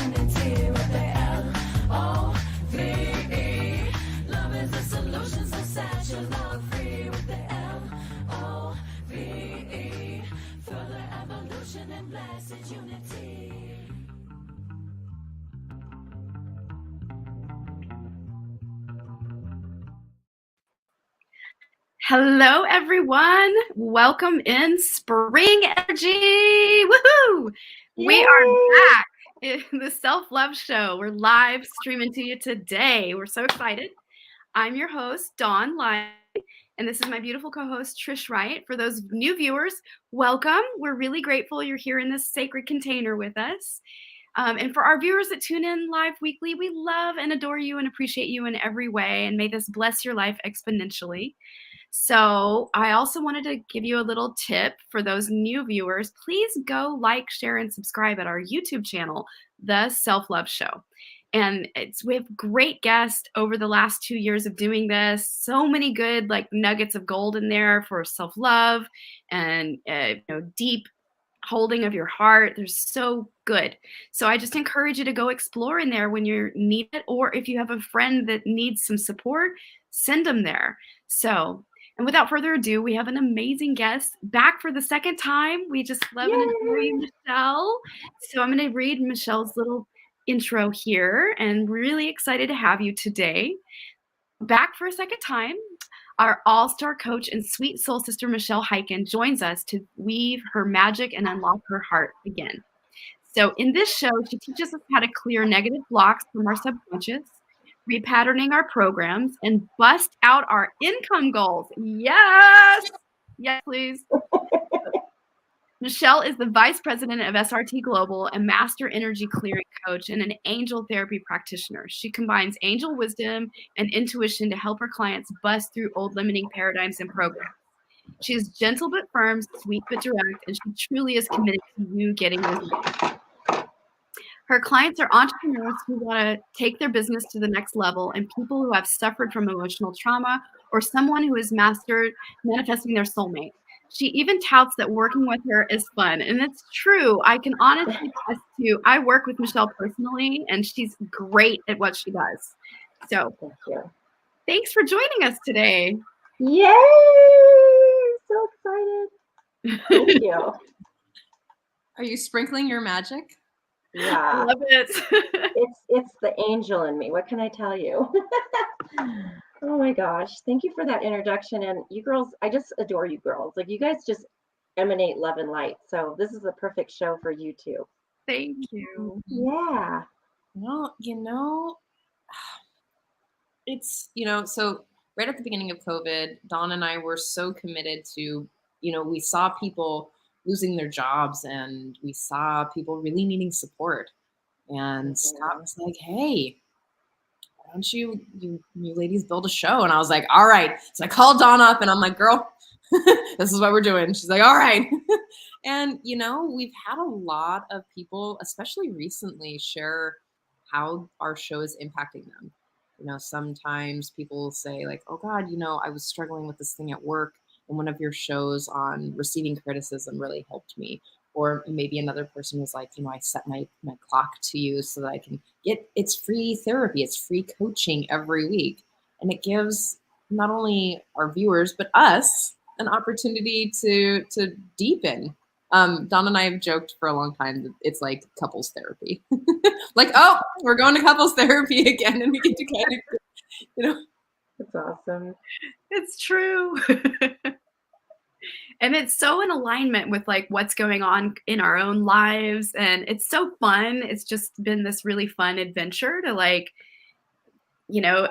unity with the L-O-V-E. Love is the solution, so set your love free with the L-O-V-E. Further evolution and blessed unity. Hello, everyone. Welcome in Spring Energy. Woohoo! We are back in the Self-Love Show. We're live streaming to you today. We're so excited. I'm your host, Dawn Lyne, and this is my beautiful co-host, Trish Wright. For those new viewers, welcome. We're really grateful you're here in this sacred container with us. And for our viewers that tune in live weekly, we love and adore you and appreciate you in every way, and may this bless your life exponentially. So I also wanted to give you a little tip for those new viewers. Please go like, share, and subscribe at our YouTube channel, The Self-Love Show. And we have great guests over the last 2 years of doing this. So many good nuggets of gold in there for self-love and deep holding of your heart. They're so good. So I just encourage you to go explore in there when you need it, or if you have a friend that needs some support, send them there. So, and without further ado, we have an amazing guest back for the second time. We just love and adore you, Michelle. So I'm going to read Michelle's little intro here, and really excited to have you today. Back for a second time, our all-star coach and sweet soul sister, Michelle Hyken, joins us to weave her magic and unlock her heart again. So in this show, she teaches us how to clear negative blocks from our subconscious, repatterning our programs, and bust out our income goals. Yes! Yes, please. Michelle is the Vice President of SRT Global, a Master Energy Clearing Coach, and an Angel Therapy Practitioner. She combines angel wisdom and intuition to help her clients bust through old limiting paradigms and programs. She is gentle but firm, sweet but direct, and she truly is committed to you getting results. Her clients are entrepreneurs who want to take their business to the next level, and people who have suffered from emotional trauma, or someone who has mastered manifesting their soulmate. She even touts that working with her is fun. And it's true. I can honestly attest to, I work with Michelle personally, and she's great at what she does. So thank you. Thanks for joining us today. Yay! So excited. Thank you. Are you sprinkling your magic? Yeah. I love it. It's the angel in me. What can I tell you? Oh my gosh. Thank you for that introduction. And you girls, I just adore you girls. You guys just emanate love and light. So this is the perfect show for you too. Thank you. Yeah. Well, it's, so right at the beginning of COVID, Dawn and I were so committed to, we saw people losing their jobs and we saw people really needing support. And Scott was like, hey, why don't you ladies build a show? And I was like, all right. So I called Dawn up and I'm like, girl, this is what we're doing. She's like, all right. And, we've had a lot of people, especially recently, share how our show is impacting them. Sometimes people say like, oh God, I was struggling with this thing at work, and one of your shows on receiving criticism really helped me. Or maybe another person was like, I set my clock to you so that I can it's free therapy, it's free coaching every week. And it gives not only our viewers, but us an opportunity to deepen. Dawn and I have joked for a long time that it's like couples therapy. Like, oh, we're going to couples therapy again, and we get to kind of, It's awesome. It's true. And it's so in alignment with what's going on in our own lives. And it's so fun. It's just been this really fun adventure to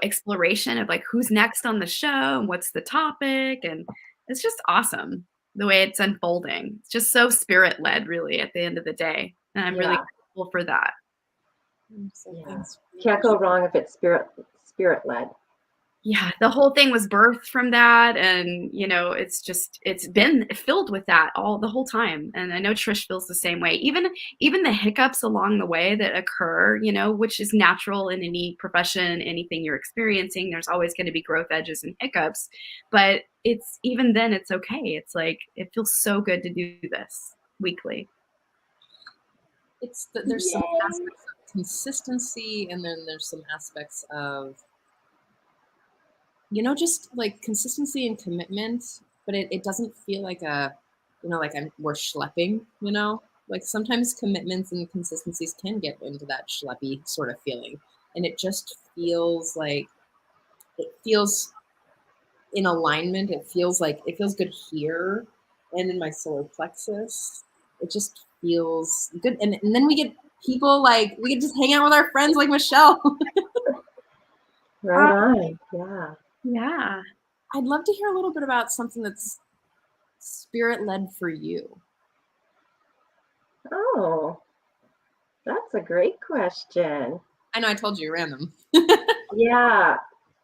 exploration of who's next on the show and what's the topic. And it's just awesome the way it's unfolding. It's just so spirit led, really, at the end of the day. And I'm really grateful for that. Can't go wrong if it's spirit led. Yeah, the whole thing was birthed from that, and it's been filled with that the whole time. And I know Trish feels the same way. Even the hiccups along the way that occur, which is natural in any profession, anything you're experiencing. There's always going to be growth edges and hiccups, but even then it's okay. It's it feels so good to do this weekly. there's some Yay. aspects of consistency, and then there's some aspects of, just like consistency and commitment, but it doesn't feel like we're schlepping, like sometimes commitments and consistencies can get into that schleppy sort of feeling. And it just feels like it feels in alignment. It feels good here and in my solar plexus. It just feels good. And then we get people like, we get to hang out with our friends like Michelle. Right on. Yeah. Yeah. I'd love to hear a little bit about something that's spirit-led for you. Oh, that's a great question. I know I told you random. Yeah.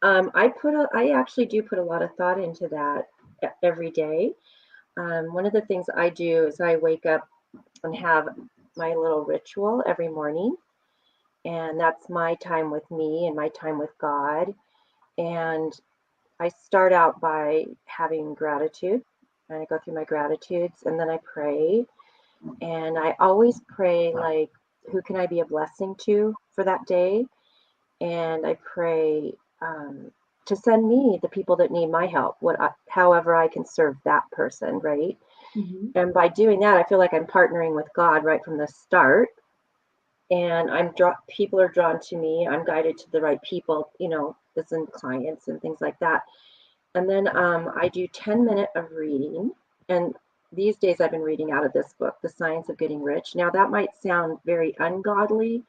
I actually do put a lot of thought into that every day. One of the things I do is I wake up and have my little ritual every morning. And that's my time with me and my time with God. And I start out by having gratitude. And I go through my gratitudes and then I pray. And I always pray, like, who can I be a blessing to for that day? And I pray to send me the people that need my help, however I can serve that person, right? Mhm. And by doing that, I feel like I'm partnering with God right from the start. And people are drawn to me. I'm guided to the right people, as in clients and things like that. And then I do 10 minutes of reading. And these days I've been reading out of this book, The Science of Getting Rich. Now that might sound very ungodly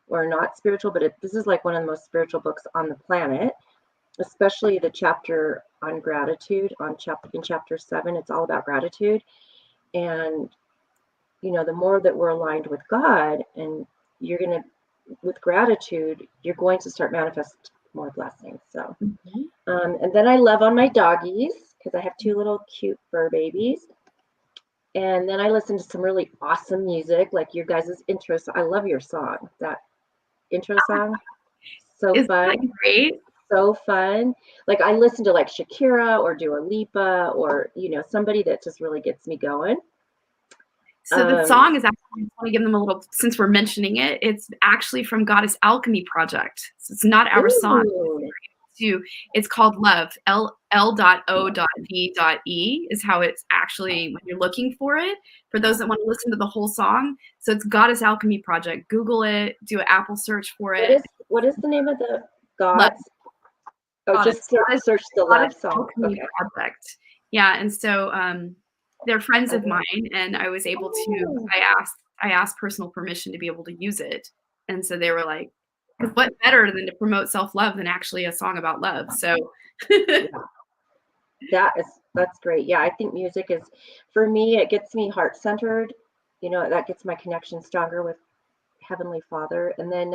or not spiritual, but this is like one of the most spiritual books on the planet, especially the chapter on gratitude in chapter 7. It's all about gratitude. And, the more that we're aligned with God, and with gratitude, you're going to start manifest more blessings. So, and then I love on my doggies because I have 2 little cute fur babies. And then I listen to some really awesome music, like your guys' intro. I love your song, that intro song. So Isn't fun. that great? So fun. Like I listen to like Shakira or Dua Lipa or, somebody that just really gets me going. So the song is actually, I just want to give them a little, since we're mentioning it, it's actually from Goddess Alchemy Project. So it's not our song. It's called Love. L.O.V.E is how it's actually when you're looking for it. For those that want to listen to the whole song, so it's Goddess Alchemy Project. Google it. Do an Apple search for it. What is the name of the Love. gods? Oh, Goddess- just search the Love Goddess song. Alchemy Okay. Project. Yeah, and so they're friends of mine, and I was able to. I asked personal permission to be able to use it, and so they were like, "What better than to promote self-love than actually a song about love?" So. That's great. Yeah, I think music is, for me, it gets me heart centered. That gets my connection stronger with Heavenly Father. And then,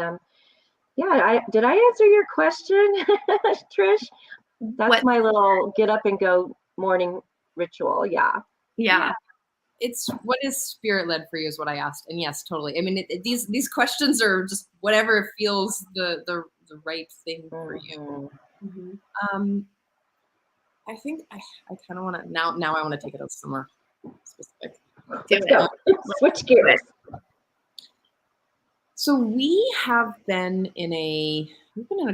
did I answer your question, Trish? That's my little get up and go morning ritual. Yeah. Yeah. It's what is spirit led for you is what I asked. And yes, totally. I mean, these questions are just whatever feels the right thing for you. Mm-hmm. I think I kind of want to now I want to take it out somewhere specific. Let's go. Switch gears. So we've been in a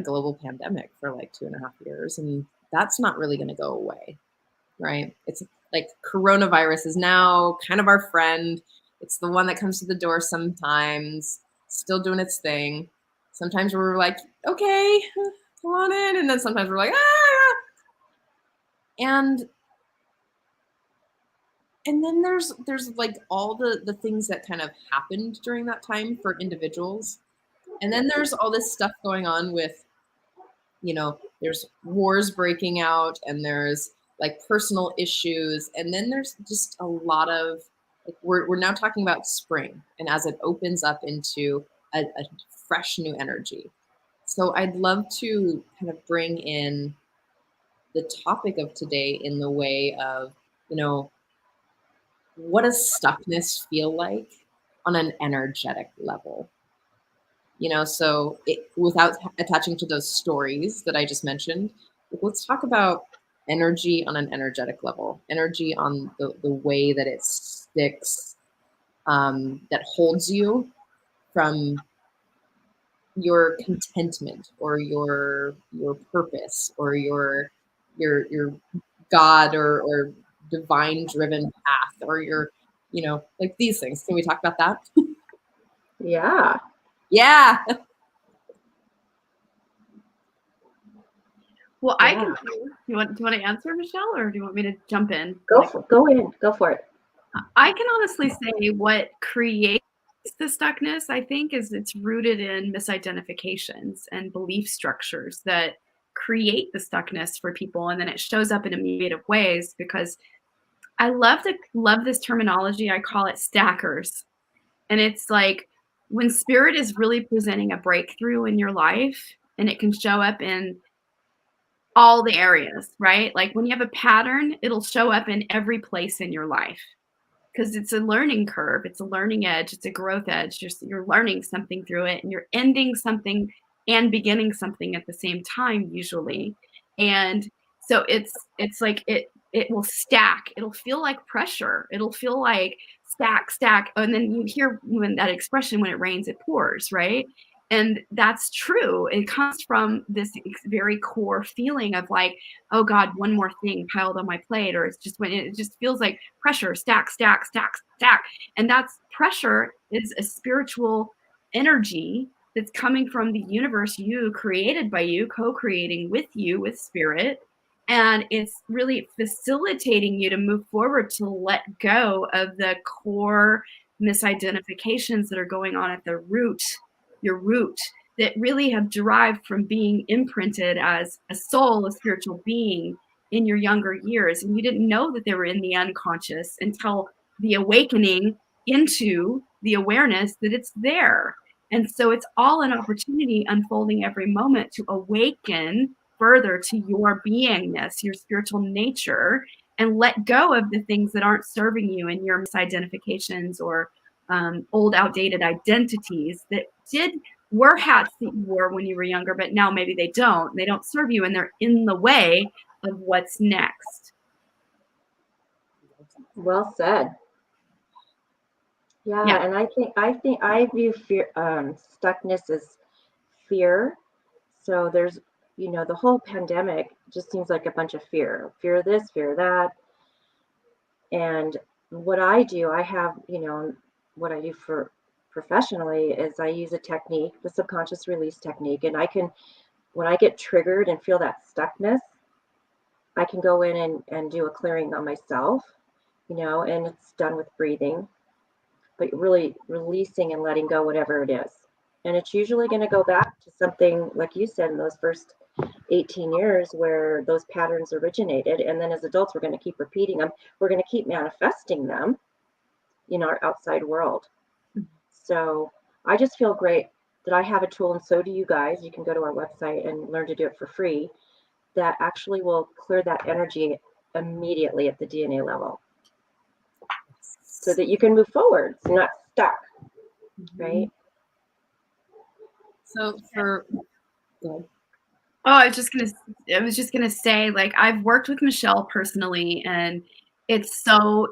global pandemic for like 2.5 years, and that's not really going to go away, right? It's like coronavirus is now kind of our friend. It's the one that comes to the door sometimes, still doing its thing. Sometimes we're like, okay, come on in, and then sometimes we're like, ah. And then there's like all the things that kind of happened during that time for individuals. And then there's all this stuff going on with, there's wars breaking out, and there's like personal issues. And then there's just a lot of, like, we're now talking about spring, and as it opens up into a fresh new energy. So I'd love to kind of bring in the topic of today in the way of, what does stuckness feel like on an energetic level? So without attaching to those stories that I just mentioned, let's talk about energy on an energetic level, energy on the way that it sticks, that holds you, from your contentment or your purpose or your God or divine driven path or your, like these things. Can we talk about that? Yeah. Yeah. Well, Yeah. I can. Do you want to answer, Michelle, or do you want me to jump in? Go for it. I can honestly say what creates the stuckness, I think, is it's rooted in misidentifications and belief structures that create the stuckness for people, and then it shows up in immediate ways. Because I love this terminology. I call it stackers, and it's like when spirit is really presenting a breakthrough in your life, and it can show up in all the areas, right? Like when you have a pattern, it'll show up in every place in your life because it's a learning curve, it's a learning edge, it's a growth edge. You're learning something through it, and you're ending something and beginning something at the same time usually. And so it's like it will stack. It'll feel like pressure. It'll feel like stack, and then you hear when that expression, when it rains, it pours, right? And that's true. It comes from this very core feeling of like, oh God, one more thing piled on my plate, or it's just when it just feels like pressure, stack. And that's pressure is a spiritual energy that's coming from the universe, you created by you, co-creating with you, with spirit. And it's really facilitating you to move forward, to let go of the core misidentifications that are going on at the root, your root, that really have derived from being imprinted as a soul, a spiritual being in your younger years. And you didn't know that they were in the unconscious until the awakening into the awareness that it's there. And so it's all an opportunity unfolding every moment to awaken further to your beingness, your spiritual nature, and let go of the things that aren't serving you in your misidentifications or old outdated identities that were hats that you wore when you were younger, but now maybe they don't serve you, and they're in the way of what's next. Well said. Yeah. And I view fear, stuckness as fear. So there's, the whole pandemic just seems like a bunch of fear of this, fear of that. And what I do, I have, what I do for professionally is I use a technique, the subconscious release technique. And when I get triggered and feel that stuckness, I can go in and do a clearing on myself, and it's done with breathing, but really releasing and letting go whatever it is. And it's usually going to go back to something, like you said, in those first 18 years where those patterns originated. And then as adults, we're going to keep repeating them. We're going to keep manifesting them in our outside world. So I just feel great that I have a tool, and so do you guys. You can go to our website and learn to do it for free, that actually will clear that energy immediately at the DNA level so that you can move forward. So you're not stuck, right? So I was just gonna say, like, I've worked with Michelle personally, and it's so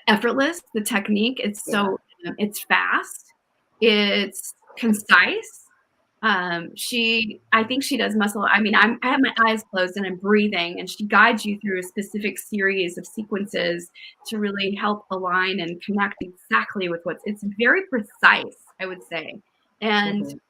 effortless. The technique, it's so it's fast, it's concise. I think she does muscle. I mean, I have my eyes closed and I'm breathing, and she guides you through a specific series of sequences to really help align and connect exactly with it's very precise, I would say. And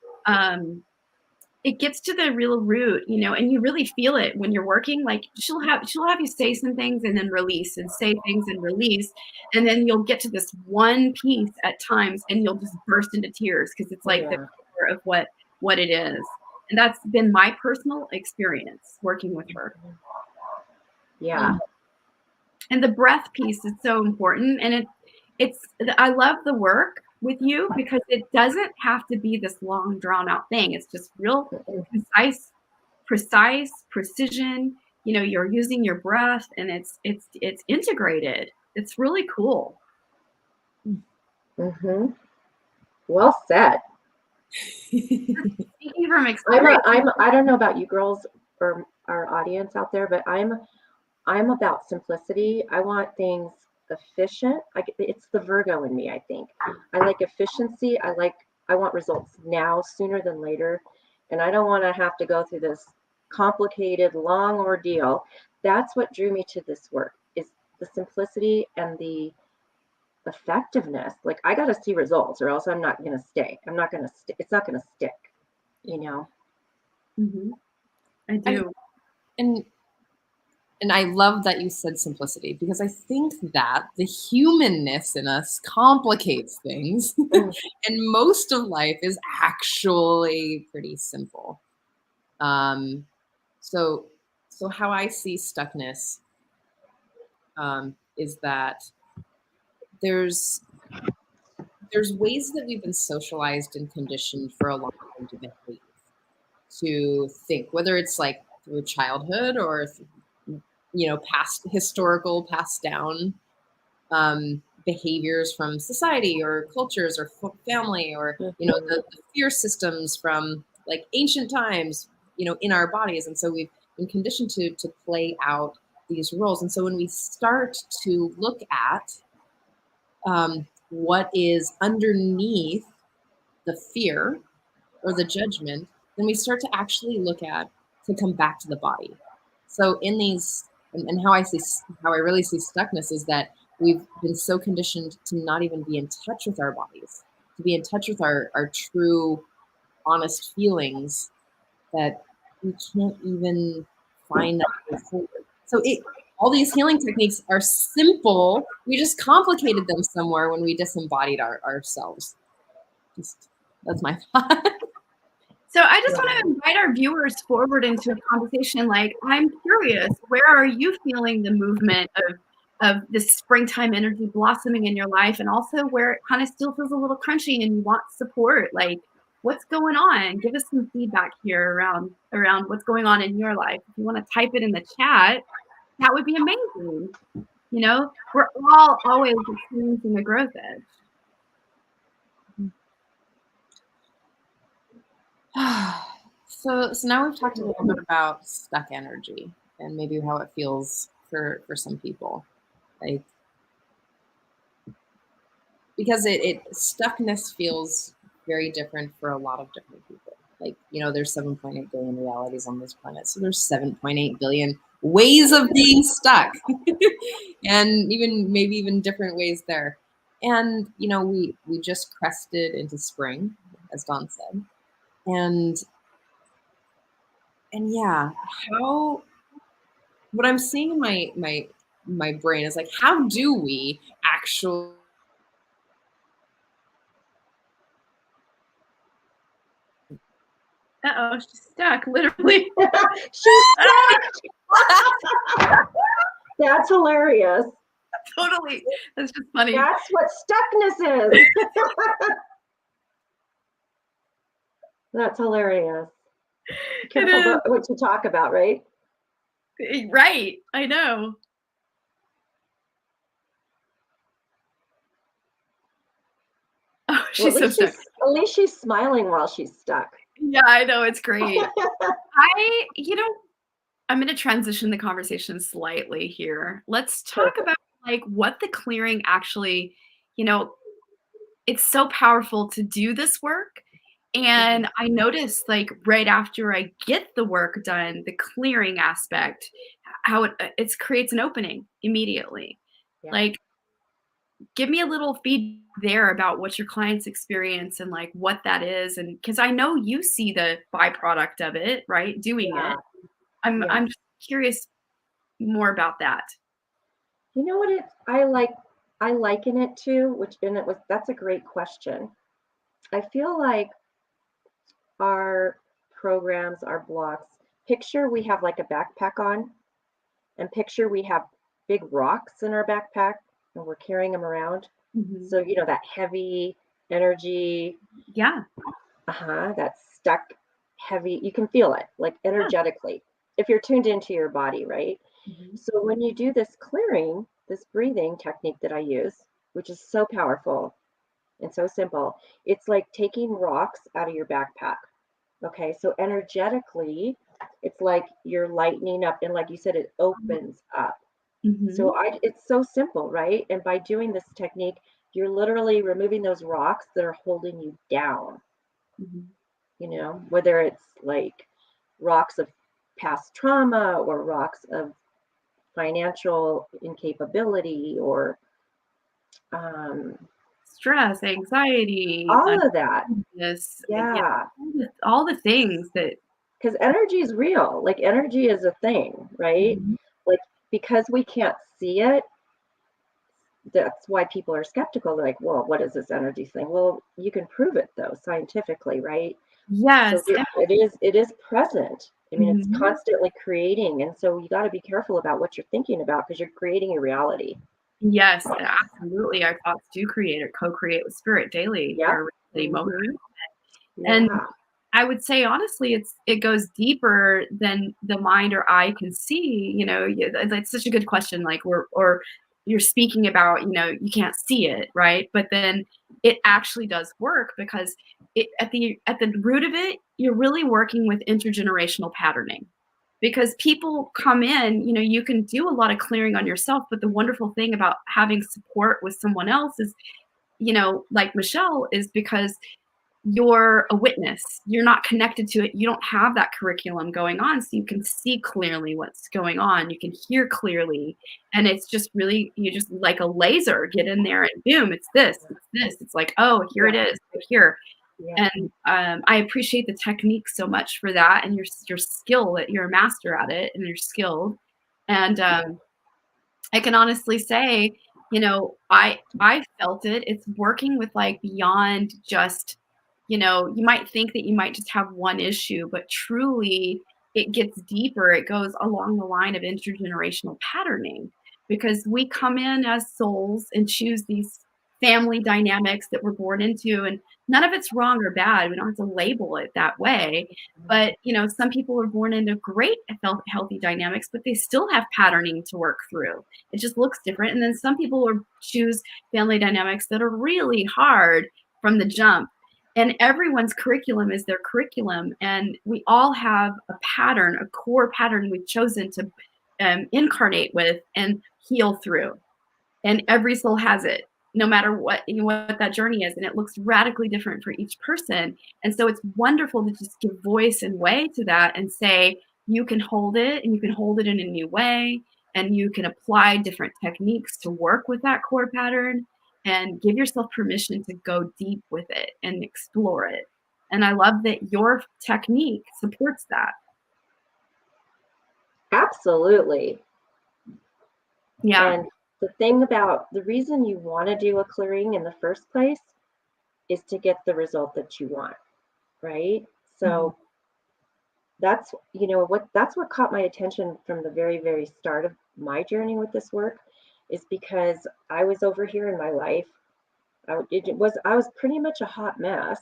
it gets to the real root, and you really feel it when you're working. Like she'll have you say some things and then release, and say things and release, and then you'll get to this one piece at times, and you'll just burst into tears because it's like the core of what it is. And that's been my personal experience working with her. Yeah. And the breath piece is so important, and I love the work with you because it doesn't have to be this long drawn out thing. It's just real concise, precise, precision. You're using your breath, and it's integrated. It's really cool. Well said. Thank you for explaining. I don't know about you girls or our audience out there, but I'm about simplicity. I want things efficient. It's the Virgo in me, I think. I like efficiency. I like I want results now, sooner than later. And I don't want to have to go through this complicated, long ordeal. That's what drew me to this work, is the simplicity and the effectiveness. Like, I got to see results or else I'm not going to stay. I'm not going to it's not going to stick, you know? Mm-hmm. I do. And I love that you said simplicity, because I think that the humanness in us complicates things. And most of life is actually pretty simple. So how I see stuckness is that there's ways that we've been socialized and conditioned for a long time to behave, to think, whether it's like through childhood or past historical, passed down behaviors from society or cultures or family, or the fear systems from like ancient times, in our bodies. And so we've been conditioned to play out these roles. And so when we start to look at what is underneath the fear or the judgment, then we start to actually look at, to come back to the body. So in these, and how I really see stuckness is that we've been so conditioned to not even be in touch with our bodies, to be in touch with our true, honest feelings, that we can't even find that way forward. So all these healing techniques are simple. We just complicated them somewhere when we disembodied ourselves. That's my thought. So I just want to invite our viewers forward into a conversation. Like, I'm curious, where are you feeling the movement of this springtime energy blossoming in your life, and also where it kind of still feels a little crunchy and you want support? Like, what's going on? Give us some feedback here around what's going on in your life. If you want to type it in the chat, that would be amazing. We're all always experiencing a growth edge. So now we've talked a little bit about stuck energy and maybe how it feels for some people, like, because stuckness feels very different for a lot of different people. Like, there's 7.8 billion realities on this planet, so there's 7.8 billion ways of being stuck, and maybe even different ways there. And we just crested into spring, as Dawn said, and yeah, what I'm seeing in my brain is like, how do we actually Uh-oh, she's stuck, literally. She's stuck. That's hilarious. Totally. That's just funny. That's what stuckness is. That's hilarious. Careful about what you talk about, right? Right. I know. Oh, she's so stuck. At least she's smiling while she's stuck. Yeah, I know. It's great. I'm going to transition the conversation slightly here. Let's talk about like what the clearing actually, it's so powerful to do this work. And I noticed, like, right after I get the work done, the clearing aspect, how it creates an opening immediately. Yeah. Like, give me a little feedback there about what your clients experience and like what that is. And because I know you see the byproduct of it, right? Doing it. I'm just curious more about that. You know what I liken it to, that's a great question. I feel like our programs, our blocks, picture we have like a backpack on, and picture we have big rocks in our backpack and we're carrying them around. Mm-hmm. So, that heavy energy. Yeah. That stuck heavy, you can feel it like energetically if you're tuned into your body, right? Mm-hmm. So when you do this clearing, this breathing technique that I use, which is so powerful and so simple, it's like taking rocks out of your backpack. Okay, so energetically, it's like you're lightening up, and like you said, it opens up. Mm-hmm. So it's so simple, right? And by doing this technique, you're literally removing those rocks that are holding you down, Mhm. you know, whether it's like rocks of past trauma or rocks of financial incapability or um, Stress, anxiety, all of that. uneasiness, yeah, Yeah. all the things that. Because energy is real. Like energy is a thing, right? Mhm. Like because we can't see it, that's why people are skeptical. They're like, well, what is this energy thing? Well, you can prove it though, scientifically, right? So Yes. it is present. I mean, it's Mhm. constantly creating. And so you got to be careful about what you're thinking about because you're creating your reality. Yes, absolutely. Our thoughts do create or co-create with spirit daily. Yep. Our reality moment. Hmm. And Yeah. I would say honestly, it goes deeper than the mind or eye can see. You know, it's such a good question. Like, or you're speaking about, you know, you can't see it, right? But then it actually does work because it at the root of it, you're really working with intergenerational patterning. Because people come in, you know, you can do a lot of clearing on yourself, but the wonderful thing about having support with someone else is, you know, like Michelle, is because you're a witness. You're not connected to it. You don't have that curriculum going on, so you can see clearly what's going on. You can hear clearly, and it's just really, you just like a laser, get in there and boom, it's this, it's this. It's like, oh, here it Yeah. is, here. Yeah. And I appreciate the technique so much for that, and your skill that you're a master at it, and you're skilled. And I can honestly say, you know, I felt it. It's working with like beyond just, you know, you might think that you might just have one issue, but truly it gets deeper. It goes along the line of intergenerational patterning because we come in as souls and choose these family dynamics that we're born into, and none of it's wrong or bad. We don't have to label it that way. But, you know, some people are born into great healthy dynamics, but they still have patterning to work through. It just looks different. And then some people choose family dynamics that are really hard from the jump. And everyone's curriculum is their curriculum. And we all have a pattern, a core pattern we've chosen to incarnate with and heal through. And every soul has it, no matter what, you know, what that journey is. And it looks radically different for each person. And so it's wonderful to just give voice and way to that and say, you can hold it, and you can hold it in a new way, and you can apply different techniques to work with that core pattern and give yourself permission to go deep with it and explore it. And I love that your technique supports that. Absolutely. Yeah. And the thing about the reason you want to do a clearing in the first place is to get the result that you want, right? So that's, you know, that's what caught my attention from the very, very start of my journey with this work is because I was over here in my life. I was pretty much a hot mess,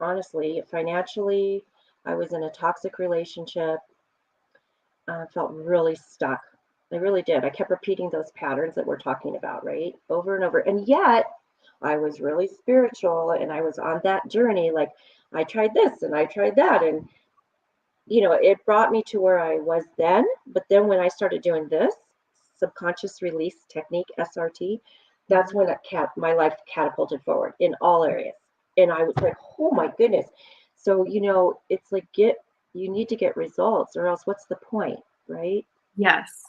honestly. Financially, I was in a toxic relationship. I felt really stuck. I really did. I kept repeating those patterns that we're talking about, right? Over and over. And yet, I was really spiritual and I was on that journey. Like, I tried this and I tried that. And, you know, it brought me to where I was then. But then when I started doing this subconscious release technique, SRT, that's when my life catapulted forward in all areas. And I was like, oh my goodness. So, you know, it's like, you need to get results or else what's the point, right? Yes.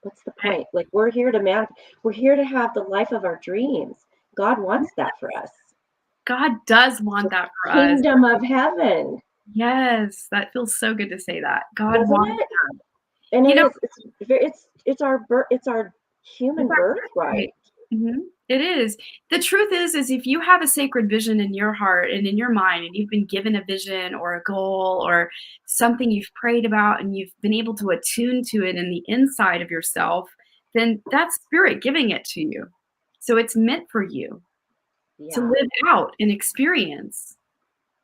What's the point? Like we're here to have the life of our dreams. God wants that for us. God does want that for us. Kingdom of heaven. Yes, that feels so good to say that. God Doesn't wants it? that. And You know, it's our human birthright. Mhm. It is. The truth is if you have a sacred vision in your heart and in your mind, and you've been given a vision or a goal or something you've prayed about, and you've been able to attune to it in the inside of yourself, then that's spirit giving it to you. So it's meant for you to Yeah, live out and experience.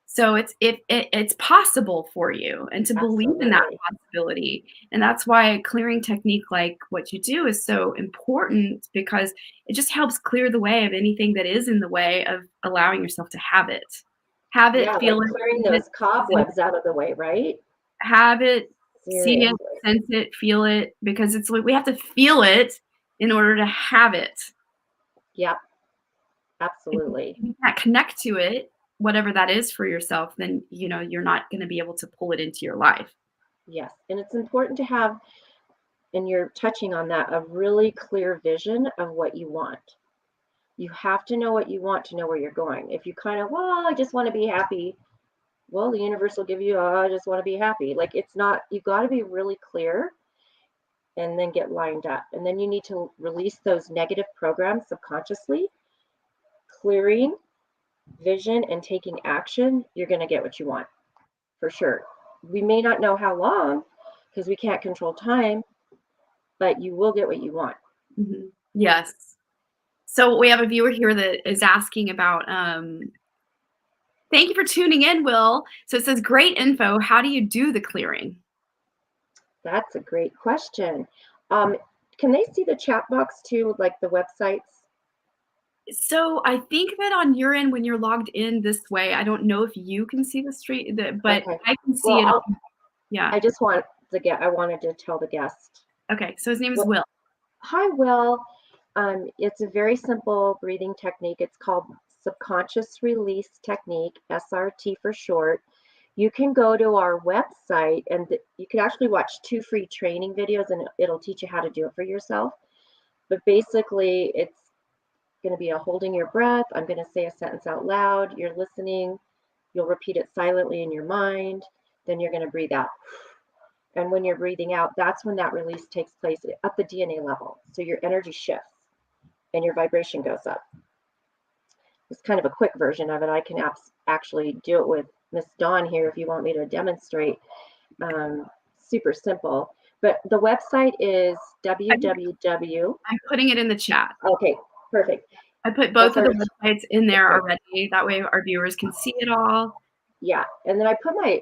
So it's possible for you, and to believe in that absolutely. possibility. And that's why a clearing technique like what you do is so important, because it just helps clear the way of anything that is in the way of allowing yourself to have it. Have it, Yeah, like feel it, clearing see it, those cobwebs out of the way, right? have it, see it, Seriously. sense it, feel it, because it's like we have to feel it in order to have it. Yeah. Absolutely. If you can't connect to it, whatever that is for yourself, then you're not going to be able to pull it into your life. Yes. And it's important to have, and you're touching on that, a really clear vision of what you want. You have to know what you want to know where you're going. If you kind of, well, I just want to be happy, well, the universe will give you, oh, I just want to be happy. Like, it's not, you got to be really clear and then get lined up. And then you need to release those negative programs subconsciously. Clearing vision and taking action, you're going to get what you want for sure. We may not know how long because we can't control time, but you will get what you want. Mm-hmm. Yes. So we have a viewer here that is asking about, thank you for tuning in, Will. So it says, great info. How do you do the clearing? That's a great question. Can they see the chat box too, like the websites? So I think that on your end, when you're logged in this way, I don't know if you can see the street, but Okay. I can see it. Yeah. I just want I wanted to tell the guest. Okay. So his name is Will. Hi, Will. It's a very simple breathing technique. It's called subconscious release technique, SRT for short. You can go to our website and you can actually watch 2 free training videos and it'll teach you how to do it for yourself. But basically, it's going to be a holding your breath. I'm going to say a sentence out loud. You're listening. You'll repeat it silently in your mind. Then you're going to breathe out. And when you're breathing out, that's when that release takes place at the DNA level. So your energy shifts and your vibration goes up. It's kind of a quick version of it. I can actually do it with Miss Dawn here if you want me to demonstrate. Super simple. But the website is www. I'm putting it in the chat. Okay, perfect. I put both of the websites in there already. That way our viewers can see it all. Yeah, and then I put my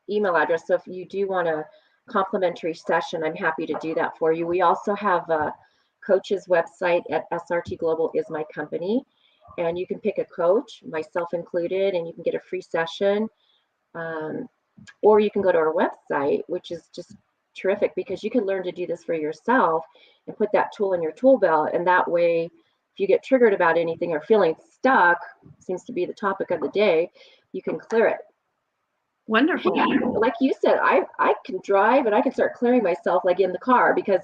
email address. So if you do want a complimentary session, I'm happy to do that for you. We also have a coach's website at SRT Global is my company. And you can pick a coach, myself included, and you can get a free session. Or you can go to our website, which is just terrific because you can learn to do this for yourself and put that tool in your tool belt. And that way, if you get triggered about anything or feeling stuck, seems to be the topic of the day, you can clear it. Wonderful. Yeah, like you said, I can drive and I can start clearing myself like in the car because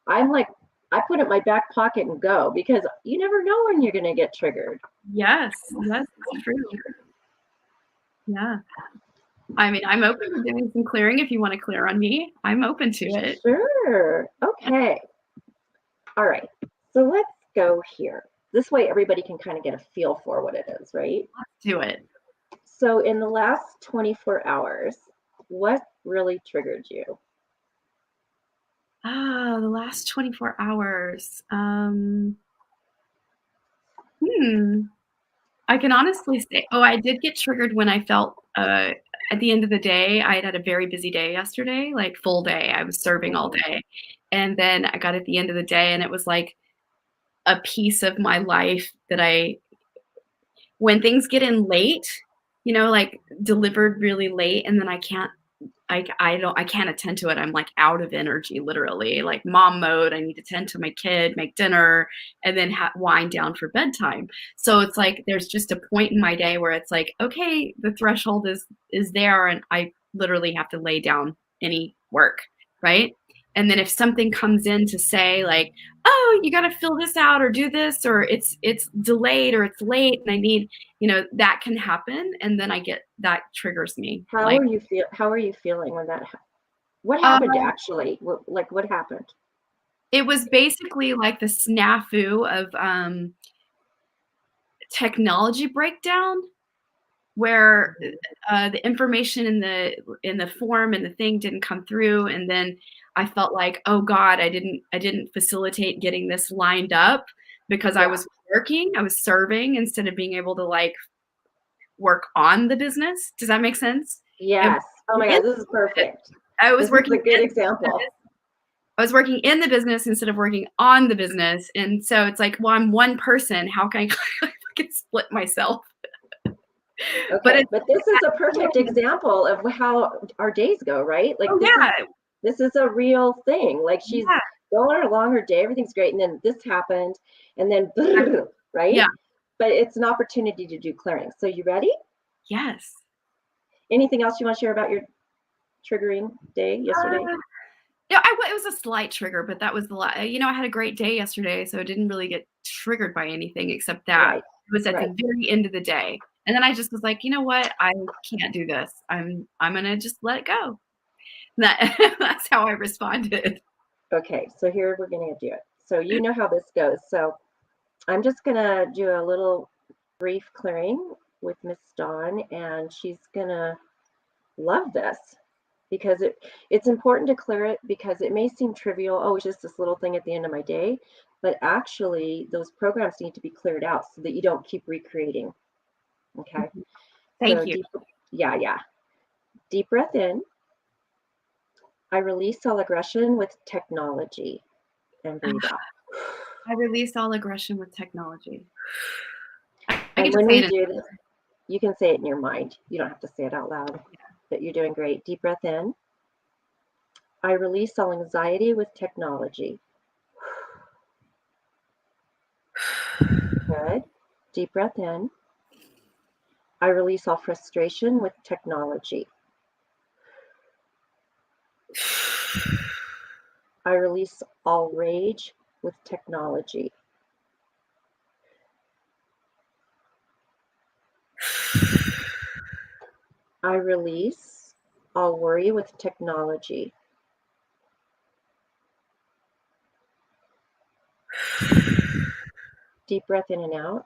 I'm like, I put it in my back pocket and go because you never know when you're going to get triggered. Yes, that's true. Yeah. I mean, I'm open to doing some clearing if you want to clear on me. I'm open to it. Sure. Okay. All right. So let's go here. This way everybody can kind of get a feel for what it is, right? Let's do it. So in the last 24 hours, what really triggered you? The last 24 hours. I can honestly say, I did get triggered when I felt at the end of the day, I had a very busy day yesterday, like full day. I was serving all day. And then I got at the end of the day and it was like a piece of my life that when things get in late, like delivered really late and then I can't attend to it. I'm like out of energy, literally like mom mode. I need to tend to my kid, make dinner, and then wind down for bedtime. So it's like, there's just a point in my day where it's like, okay, the threshold is there. And I literally have to lay down any work. Right. And then if something comes in to say like, oh, you got to fill this out or do this, or it's delayed or it's late and I need, that can happen. And then that triggers me. How are you feeling when that happened? What happened actually? What happened? It was basically like the snafu of technology breakdown where the information in the form and the thing didn't come through. And then I felt like, oh God, I didn't facilitate getting this lined up because I was working, I was serving instead of being able to like work on the business. Does that make sense? Yes. Oh my God, this is perfect. I was working. This is a good example. I was working in the business instead of working on the business. And so it's like, well, I'm one person. How can I can split myself? Okay, but this is a perfect example of how our days go, right? Like this is a real thing. Like she's going along her day, everything's great, and then this happened, and then right? Yeah. but it's an opportunity to do clearing. So you ready? Yes. Anything else you want to share about your triggering day yesterday? Yeah, it was a slight trigger, but that was the I had a great day yesterday, so it didn't really get triggered by anything except that. Right. It was at Right. the very end of the day. And then I just was like, you know what? I can't do this. I'm gonna just let it go. That's how I responded. Okay, so here we're going to do it. So you know how this goes. So I'm just going to do a little brief clearing with Miss Dawn, and she's going to love this because it's important to clear it, because it may seem trivial. Oh, it's just this little thing at the end of my day. But actually, those programs need to be cleared out so that you don't keep recreating. Okay. Thank you. Yeah. Deep breath in. I release all aggression with technology, and breathe out. I release all aggression with technology. And when we do this, you can say it in your mind. You don't have to say it out loud, but you're doing great. Deep breath in. I release all anxiety with technology. Good. Deep breath in. I release all frustration with technology. I release all rage with technology. I release all worry with technology. Deep breath in and out.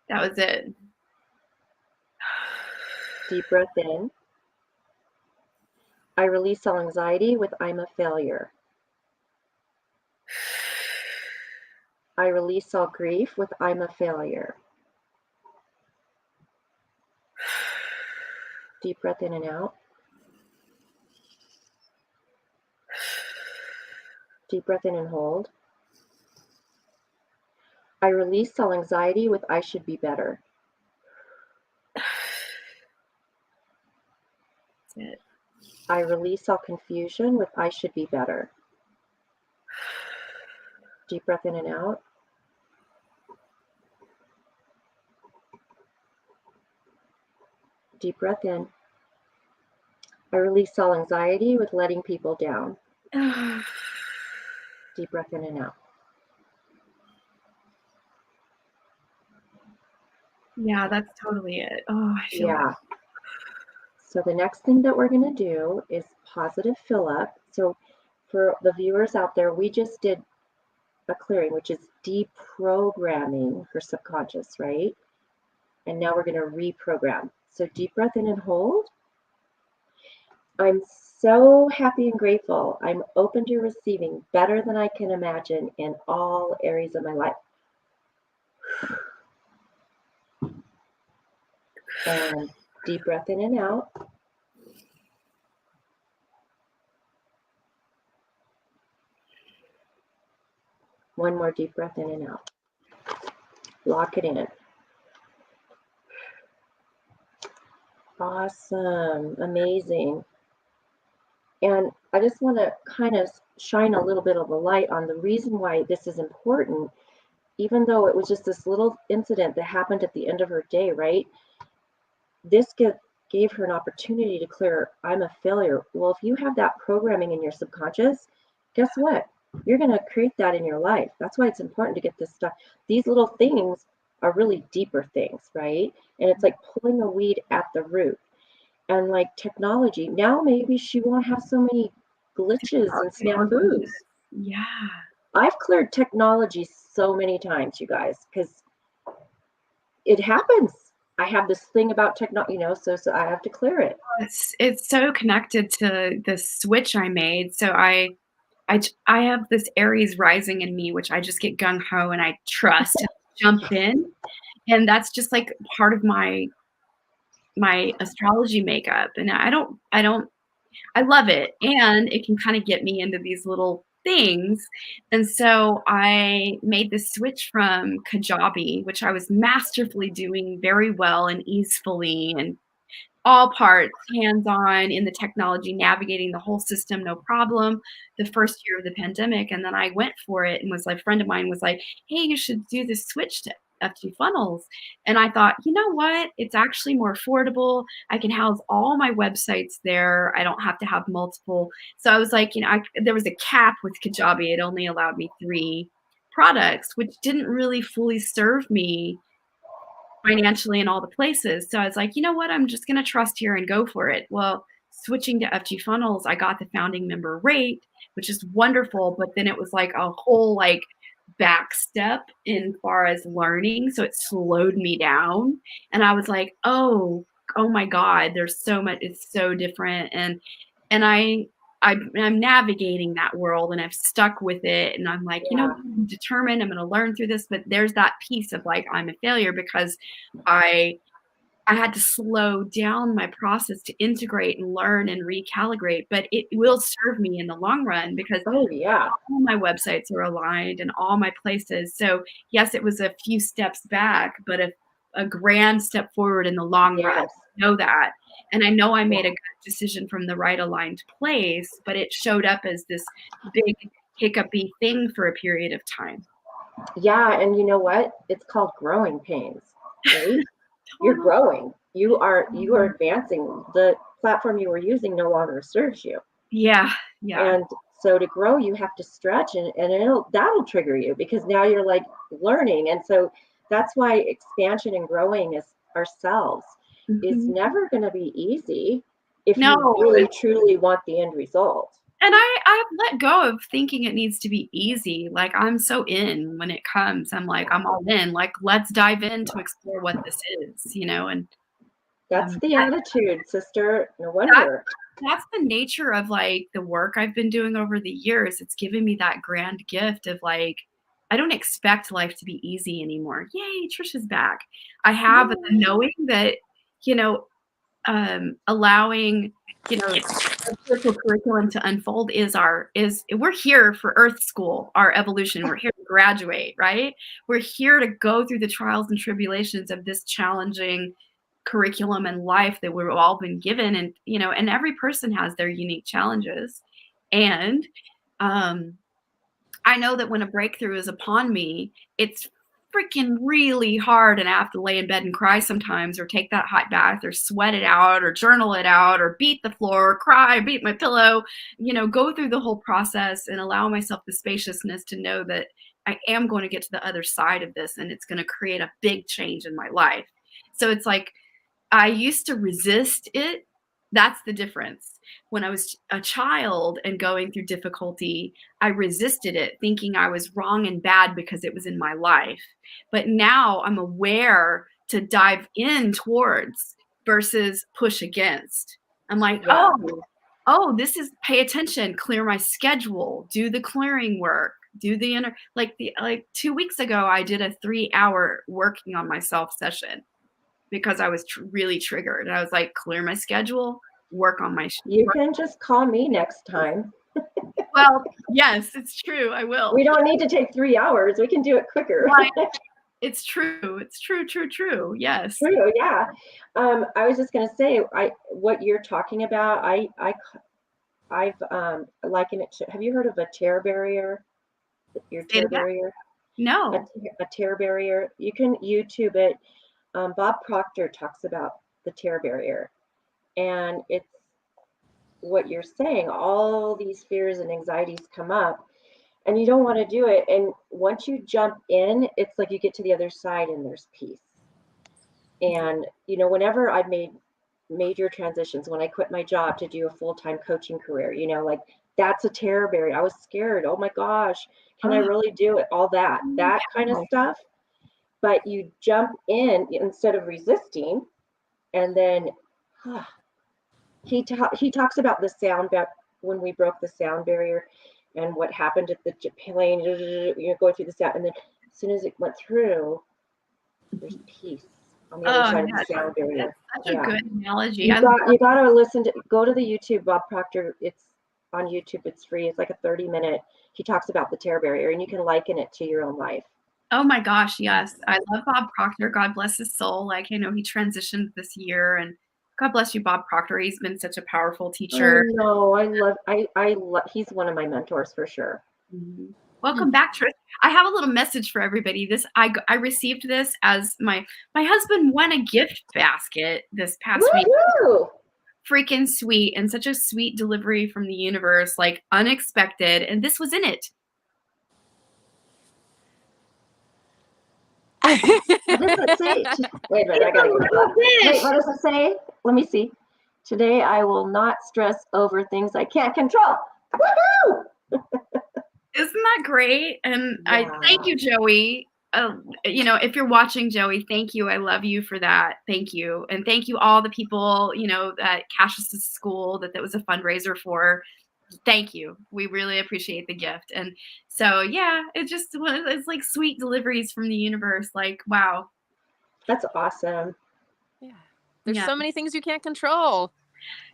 That was it. Deep breath in. I release all anxiety with I'm a failure. I release all grief with I'm a failure. Deep breath in and out. Deep breath in and hold. I release all anxiety with I should be better. That's it. I release all confusion with I should be better. Deep breath in and out. Deep breath in. I release all anxiety with letting people down. Deep breath in and out. Yeah, that's totally it. Oh, I feel Yeah. So the next thing that we're going to do is positive fill up. So for the viewers out there, we just did a clearing, which is deprogramming her subconscious, right? And now we're going to reprogram. So deep breath in and hold. I'm so happy and grateful. I'm open to receiving better than I can imagine in all areas of my life. And deep breath in and out. One more deep breath in and out. Lock it in. Awesome. Amazing. And I just want to kind of shine a little bit of a light on the reason why this is important, even though it was just this little incident that happened at the end of her day, right? This gave her an opportunity to clear, I'm a failure. Well, if you have that programming in your subconscious, guess what? You're going to create that in your life. That's why it's important to get this stuff. These little things are really deeper things, right? And it's like pulling a weed at the root. And like technology, now maybe she won't have so many glitches and snafus. Yeah. I've cleared technology so many times, you guys, because it happens. I have this thing about technology, so I have to clear it. It's so connected to the switch I made. So I have this Aries rising in me, which I just get gung ho and I trust and jump in, and that's just like part of my astrology makeup. And I love it, and it can kind of get me into these little things. And so I made the switch from Kajabi, which I was masterfully doing very well and easefully and all parts, hands-on in the technology, navigating the whole system, no problem, the first year of the pandemic. And then I went for it and was like, a friend of mine was like, hey, you should do this switch to FT funnels. And I thought, you know what? It's actually more affordable. I can house all my websites there. I don't have to have multiple. So I was like, there was a cap with Kajabi. It only allowed me 3 products, which didn't really fully serve me financially in all the places. So I was like, you know what? I'm just going to trust here and go for it. Well, switching to FG funnels, I got the founding member rate, which is wonderful. But then it was like a whole back step in far as learning. So it slowed me down. And I was like, oh my God, there's so much, it's so different. And I'm navigating that world and I've stuck with it. And I'm like, I'm determined, I'm going to learn through this. But there's that piece of I'm a failure because I had to slow down my process to integrate and learn and recalibrate. But it will serve me in the long run because all my websites are aligned and all my places. So yes, it was a few steps back, but a grand step forward in the long run. I know that. And I know I made a good decision from the right aligned place, but it showed up as this big hiccupy thing for a period of time. Yeah. And you know what? It's called growing pains, right? You're growing. You are advancing. The platform you were using no longer serves you. Yeah. And so to grow, you have to stretch and that'll trigger you because now you're learning. And so that's why expansion and growing as ourselves is never going to be easy if you really truly want the end result. And I've let go of thinking it needs to be easy. I'm so in when it comes. I'm I'm all in. Let's dive in to explore what this is, and that's the attitude, sister. No wonder. That's the nature of the work I've been doing over the years. It's given me that grand gift of I don't expect life to be easy anymore. Yay, Trisha's back. I have the knowing that, allowing, a spiritual curriculum to unfold we're here for Earth School, our evolution. We're here to graduate, right? We're here to go through the trials and tribulations of this challenging curriculum and life that we've all been given. And, and every person has their unique challenges. And I know that when a breakthrough is upon me, it's freaking really hard and I have to lay in bed and cry sometimes or take that hot bath or sweat it out or journal it out or beat the floor or cry, beat my pillow, go through the whole process and allow myself the spaciousness to know that I am going to get to the other side of this and it's going to create a big change in my life. So it's I used to resist it. That's the difference. When I was a child and going through difficulty, I resisted it, thinking I was wrong and bad because it was in my life. But now I'm aware to dive in towards versus push against. I'm oh, this is pay attention, clear my schedule, do the clearing work, do the inner, 2 weeks ago, I did a 3-hour working on myself session because I was really triggered. And I was clear my schedule, work on my You can just call me next time. Well, yes, it's true. I will. We don't need to take 3 hours. We can do it quicker. It's true. It's true. Yes. True. Yeah. I was just going to say, what you're talking about, I've likened it to, have you heard of a tear barrier? Your tear barrier? No. A tear barrier. You can YouTube it. Bob Proctor talks about the tear barrier. And it's what you're saying, all these fears and anxieties come up and you don't want to do it. And once you jump in, it's you get to the other side and there's peace. And, whenever I've made major transitions, when I quit my job to do a full-time coaching career, that's a terror barrier. I was scared. Oh my gosh, can I really do it? All that kind of stuff. But you jump in instead of resisting. And then he talks about the sound back when we broke the sound barrier and what happened at the plane, going through the sound. And then as soon as it went through, there's peace on the other side of the sound barrier. That's such a good analogy. You got to go to the YouTube, Bob Proctor. It's on YouTube. It's free. It's a 30-minute. He talks about the tear barrier and you can liken it to your own life. Oh my gosh, yes. I love Bob Proctor. God bless his soul. He transitioned this year and God bless you, Bob Proctor. He's been such a powerful teacher. No, I love, he's one of my mentors for sure. Mhm. Welcome back, Trish. I have a little message for everybody. I received this as my husband won a gift basket this past week. Woo-hoo! Freaking sweet, and such a sweet delivery from the universe, like unexpected. And this was in it. What does it say? Wait a minute, I gotta go back. Wait, what does it say? Let me see. Today I will not stress over things I can't control. Woohoo! Isn't that great? And I Yeah. thank you, Joey. You know, if you're watching, Joey, thank you. I love you for that. Thank you. And thank you all the people, you know, at Cassius's school that was a fundraiser for. Thank you. We really appreciate the gift. And so, yeah, it's like sweet deliveries from the universe. Like, wow. That's awesome. Yeah. There's Yeah. so many things you can't control.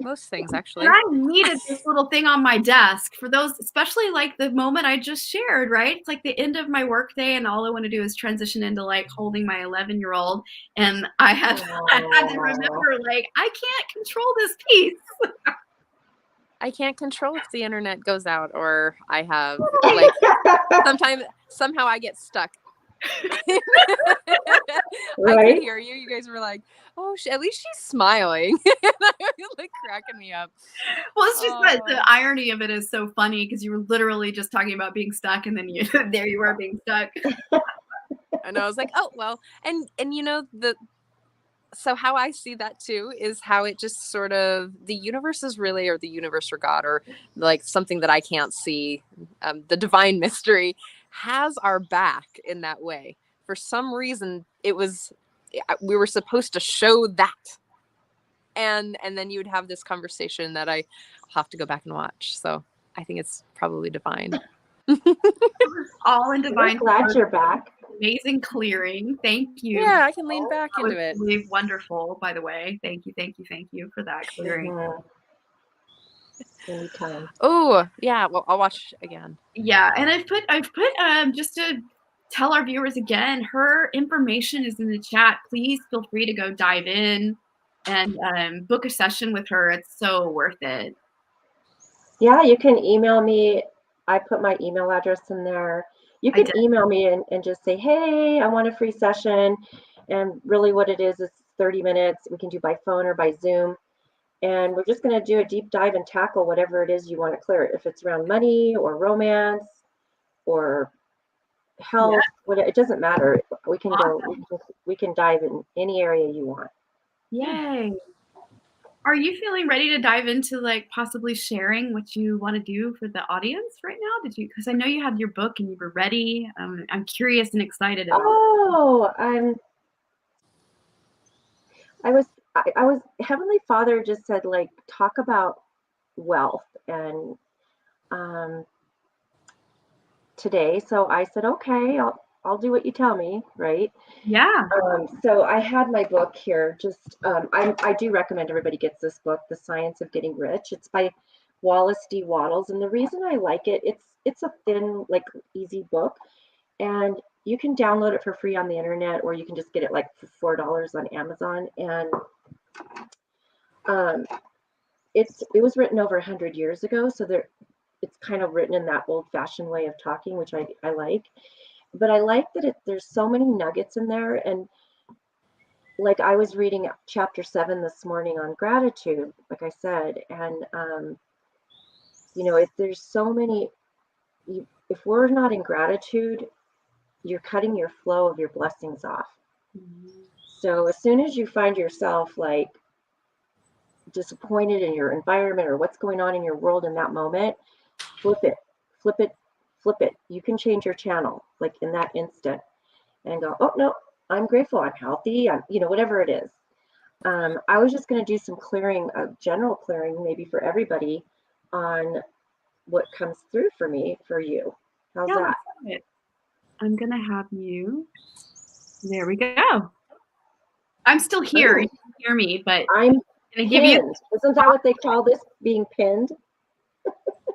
Most things, actually. And I needed this little thing on my desk for those, especially like the moment I just shared, right? It's like the end of my workday, and all I want to do is transition into like holding my 11-year-old. And I had to remember, like, I can't control this piece. I can't control if the internet goes out, or I have like somehow I get stuck. I Right? could hear you. You guys were like, "Oh, at least she's smiling." Like cracking me up. Well, it's just that the irony of it is so funny because you were literally just talking about being stuck, and then there you were being stuck. And I was like, "Oh well," and you know so how I see that too is how it just sort of the universe is really, or the universe or God, or like something that I can't see, the divine mystery has our back in that way. For some reason, we were supposed to show that. And then you'd have this conversation that I'll have to go back and watch. So I think it's probably divine. All in divine. I'm glad you're back. Amazing clearing. Thank you. Yeah, I can lean back That was into it. really wonderful, by the way. Thank you for that clearing. Mhm. Anytime. Oh, yeah. Well, I'll watch again. Yeah, and I've put just to tell our viewers again, her information is in the chat. Please feel free to go dive in and book a session with her. It's so worth it. Yeah, you can email me. I put my email address in there. You can email me and just say, hey, I want a free session. And really what it is 30 minutes. We can do by phone or by Zoom. And we're just going to do a deep dive and tackle whatever it is you want to clear. If it's around money or romance or health, it doesn't matter. We can we can dive in any area you want. Yay. Are you feeling ready to dive into like possibly sharing what you want to do for the audience right now? Because I know you had your book and you were ready. I'm curious and excited about it. I was Heavenly Father just said, like, talk about wealth and today. So I said, okay, I'll do what you tell me, right? Yeah. So I had my book here. Just I do recommend everybody gets this book, The Science of Getting Rich. It's by Wallace D. Wattles, and the reason I like it, it's a thin, like, easy book, and you can download it for free on the internet, or you can just get it like for $4 on Amazon. And it was written over 100 years ago, so it's kind of written in that old-fashioned way of talking, which I like. But I like that there's so many nuggets in there. And like, I was reading chapter 7 this morning on gratitude, like I said, and you know, if there's so many, if we're not in gratitude, you're cutting your flow of your blessings off. So as soon as you find yourself like disappointed in your environment or what's going on in your world in that moment, flip it. You can change your channel like in that instant and go, oh no, I'm grateful, I'm healthy, I'm, you know, whatever it is. I was just going to do some clearing, general clearing, maybe for everybody, on what comes through for me, for you. How's that? I'm going to have you. There we go. I'm still here. You can hear me, but I'm going to pinned. give you. Isn't that what they call this, being pinned?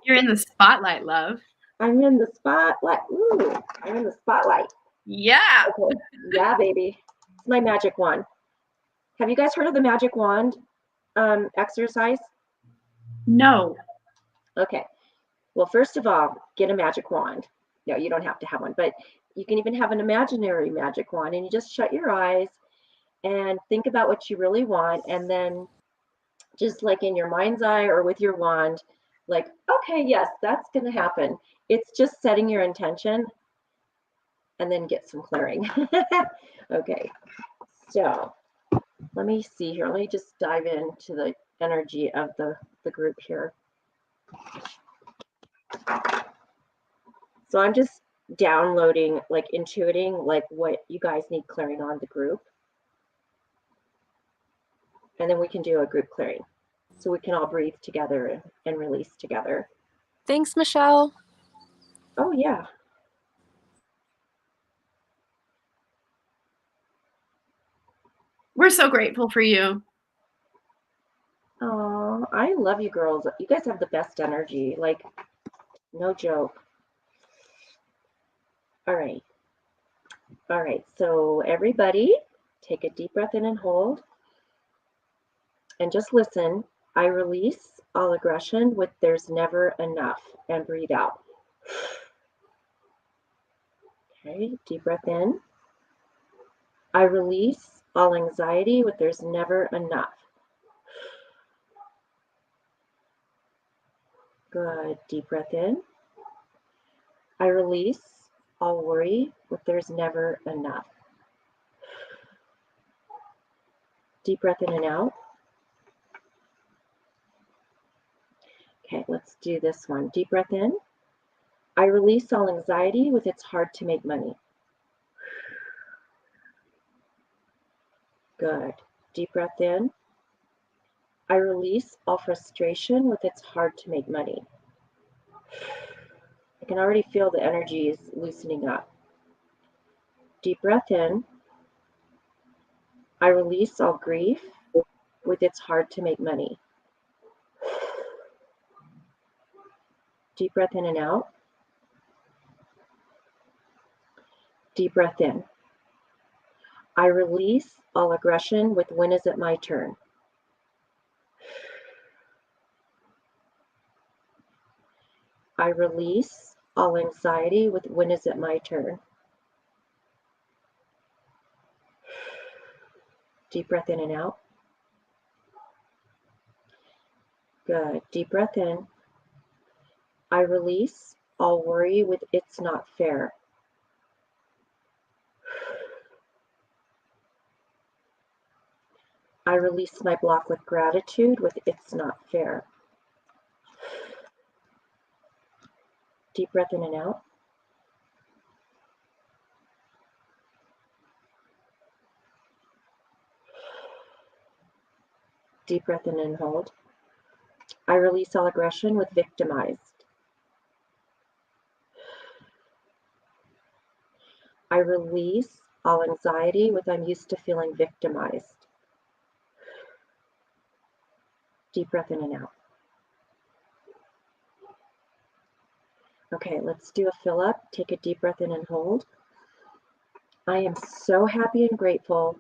You're in the spotlight, love. I'm in the spotlight. Ooh, I'm in the spotlight. Yeah. Okay. Yeah, baby. It's my magic wand. Have you guys heard of the magic wand? exercise? No. Okay. Well, first of all, get a magic wand. No, you don't have to have one, but you can even have an imaginary magic wand, and you just shut your eyes and think about what you really want, and then just like in your mind's eye or with your wand, like, okay, yes, that's going to happen. It's just setting your intention and then get some clearing. Okay, so let me see here. Let me just dive into the energy of the group here. So I'm just downloading, like intuiting, like what you guys need clearing on the group. And then we can do a group clearing. So we can all breathe together and release together. Thanks, Michelle. Oh, yeah. We're so grateful for you. Oh, I love you girls. You guys have the best energy. Like, no joke. All right. All right. So everybody take a deep breath in and hold. And just listen. I release all aggression with there's never enough, and breathe out. Okay, deep breath in. I release all anxiety with there's never enough. Good. Deep breath in. I release all worry with there's never enough. Deep breath in and out. Okay, let's do this one. Deep breath in. I release all anxiety with it's hard to make money. Good. Deep breath in. I release all frustration with it's hard to make money. I can already feel the energy is loosening up. Deep breath in. I release all grief with it's hard to make money. Deep breath in and out. Deep breath in. I release all aggression with when is it my turn. I release all anxiety with when is it my turn. Deep breath in and out. Good. Deep breath in. I release all worry with it's not fair. I release my block with gratitude with it's not fair. Deep breath in and out. Deep breath in and hold. I release all aggression with victimized. I release all anxiety with I'm used to feeling victimized. Deep breath in and out. Okay, let's do a fill up. Take a deep breath in and hold. I am so happy and grateful.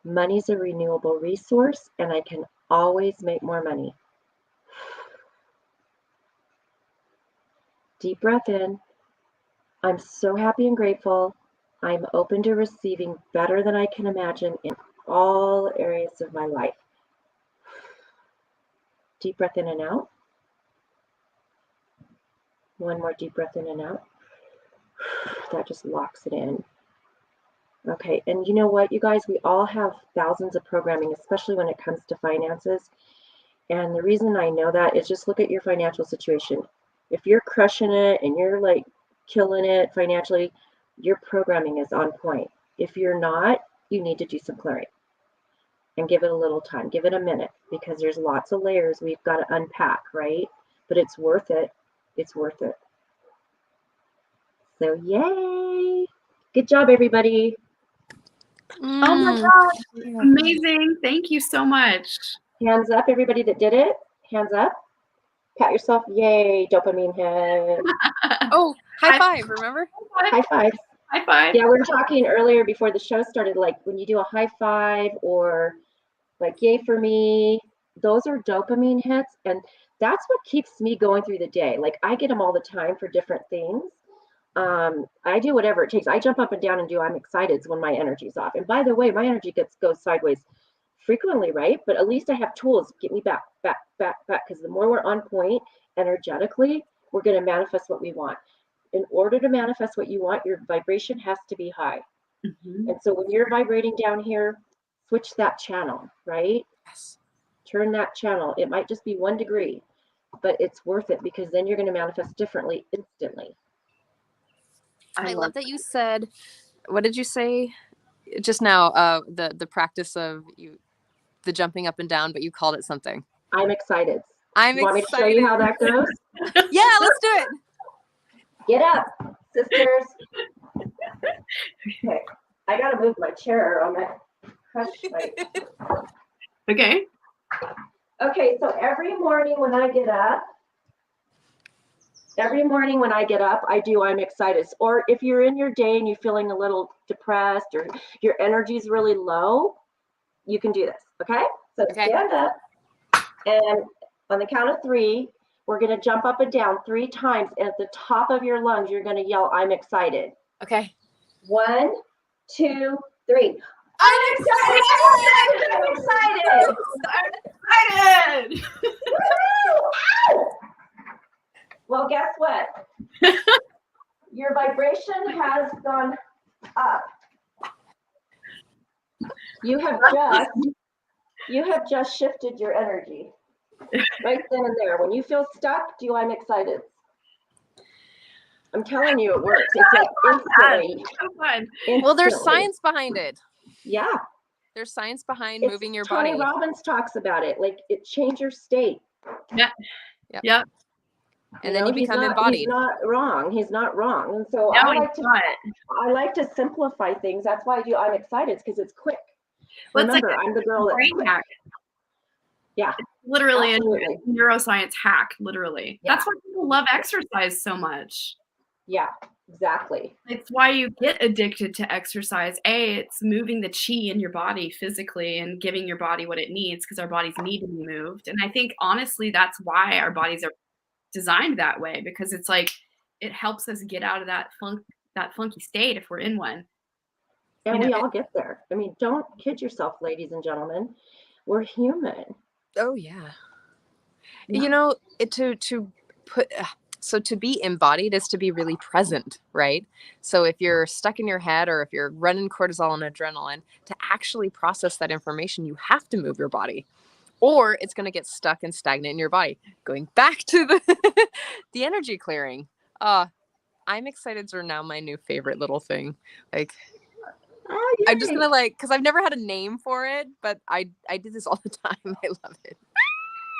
Money's a renewable resource and I can always make more money. Deep breath in. I'm so happy and grateful. I'm open to receiving better than I can imagine in all areas of my life. Deep breath in and out. One more deep breath in and out. That just locks it in. Okay, and you know what, you guys, we all have thousands of programming, especially when it comes to finances. And the reason I know that is just look at your financial situation. If you're crushing it and you're like killing it financially, your programming is on point. If you're not, you need to do some clearing and give it a little time. Give it a minute because there's lots of layers we've got to unpack, right? But it's worth it. It's worth it. So yay! Good job, everybody. Oh my gosh. Amazing. Thank you so much. Hands up, everybody that did it. Hands up. Pat yourself. Yay, dopamine hit. Oh, high five, remember? High five. High five. Yeah, we were talking earlier before the show started, like when you do a high five or like yay for me, those are dopamine hits, and that's what keeps me going through the day. Like I get them all the time for different things. I do whatever it takes. I jump up and down and do I'm excited when my energy's goes And by the way, my energy goes sideways frequently, right? But at least I have tools to get me back. Because the more we're on point energetically, we're going to manifest what we want. In order to manifest what you want, your vibration has to be high. Mhm. And so when you're vibrating down here, switch that channel, right? Yes. Turn that channel. It might just be 1 degree, but it's worth it because then you're going to manifest differently instantly. I love that you said, what did you say just now? The practice of the jumping up and down, but you called it something. I'm excited. I'm You want excited. me to show you how that goes? Yeah, let's do it. Get up, sisters. Okay, I gotta move my chair on that crunch plate. Okay. Okay, so every morning when I get up, I do I'm excited. Or if you're in your day and you're feeling a little depressed or your energy's really low, you can do this, okay? So Okay. stand up, and on the count of 3, we're gonna jump up and down 3 times, and at the top of your lungs, you're gonna yell, I'm excited. Okay. 1, 2, 3. I'm excited. I'm excited. Excited! Woo! Well, guess what? Your vibration has gone up. You have just shifted your energy right then and there. When you feel stuck, do I'm excited. I'm telling you, it works. It's like instantly. So fun. Well, there's instantly. science behind it. Yeah. There's science behind It's moving your Tony body. Robbins talks about it. Like it changes your state. Yeah. Yep. Yep. And then you become He's embodied. not wrong. He's not wrong. And so No, I it's not. like to simplify things. That's why I do I'm excited, because it's quick. Well, it's Remember, like I'm the girl that's brain quick. hack. Yeah. It's literally Absolutely. a neuroscience hack, literally. Yeah. That's why people love exercise so much. Yeah, exactly. It's why you get addicted to exercise. It's moving the chi in your body physically and giving your body what it needs, because our bodies need to be moved. And I think honestly, that's why our bodies are designed that way, because it's like it helps us get out of that funky state if we're in one. And You we know, all get there. I mean, don't kid yourself, ladies and gentlemen. We're human. Oh yeah. Yeah. You know, so to be embodied is to be really present, right? So if you're stuck in your head or if you're running cortisol and adrenaline, to actually process that information, you have to move your body, or it's going to get stuck and stagnant in your body. Going back to the energy clearing. I'm excited are now my new favorite little thing. Like, Oh, I'm just yay. gonna because I've never had a name for it, but I do this all the time. I love it.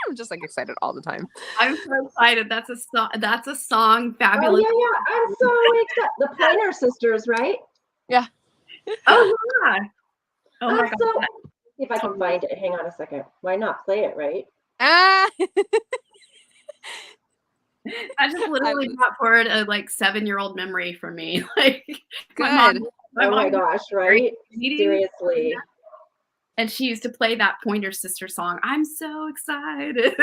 I'm just like excited all the time. I'm so excited. That's a song. That's a song. Oh, Fabulous. yeah. I'm so excited. The Pointer Sisters, right? Yeah. Oh yeah. Oh my I'm god. so. See if I can find it. Hang on a second. Why not play it, right? Ah. I just literally brought forward a 7-year-old memory for me. Like Good. Oh my gosh, right? meeting, Seriously. and she used to play that Pointer Sister song. I'm so excited.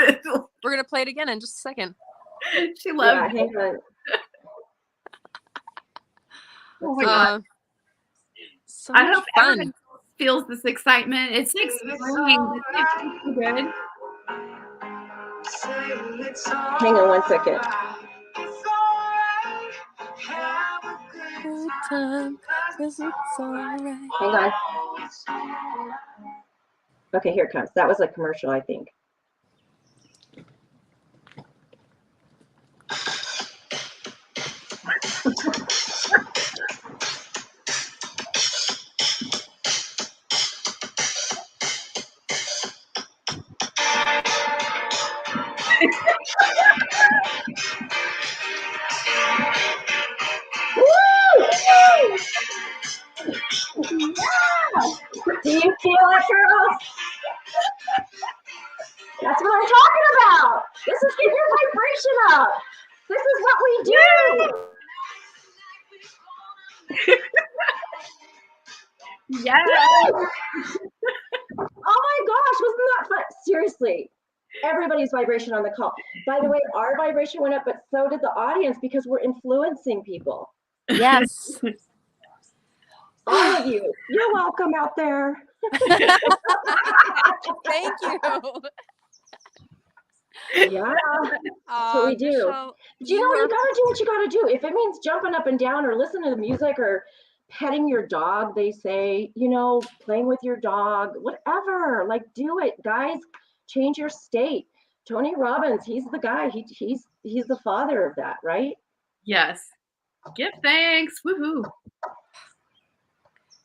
We're gonna play it again in just a second. She loved Yeah, it. hang on. Oh my god. So I much hope fun. everyone feels this excitement. It's like spring. It's so good. Hang on 1 second. Good time, 'cause it's all right. Hang on. Okay, here it comes. That was a commercial, I think. Do you feel it, girls? That's what I'm talking about. This is get your vibration up. This is what we do. Yes. my gosh, wasn't that fun? Seriously, everybody's vibration on the call. By the way, our vibration went up, but so did the audience because we're influencing people. Yes. All of you, you're welcome out there. Thank you. Yeah, that's what we do. Michelle, But you know, you gotta do what you gotta do. If it means jumping up and down or listening to the music or petting your dog, they say, you know, playing with your dog, whatever. Like, do it, guys. Change your state. Tony Robbins, he's the guy. He's the father of that, right? Yes. Give thanks. Woohoo.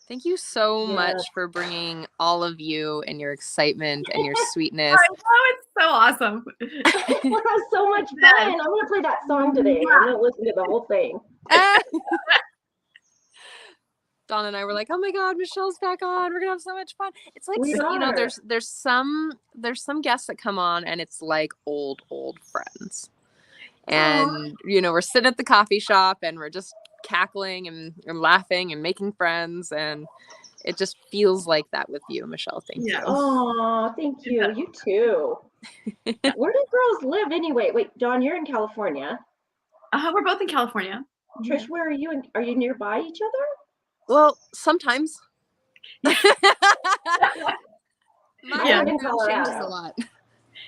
thank you so Yeah. much for bringing all of you and your excitement and your sweetness. I know, it's so awesome. We'll have so much fun. I'm gonna play that song today. I'm gonna listen to the whole thing. Dawn and I were like, oh my God, Michelle's back on. We're gonna have so much fun. It's like, We you know, are. there's some guests that come on and it's like old friends. And you know, we're sitting at the coffee shop and we're just cackling and laughing and making friends, and it just feels like that with you, Michelle. Thank Yeah. you. Oh, thank you. You too. Where do girls live anyway? Wait, Dawn, you're in California. We're both in California. Trish, where are you? Are you nearby each other? Well, sometimes. My I live in location changes Colorado. a lot.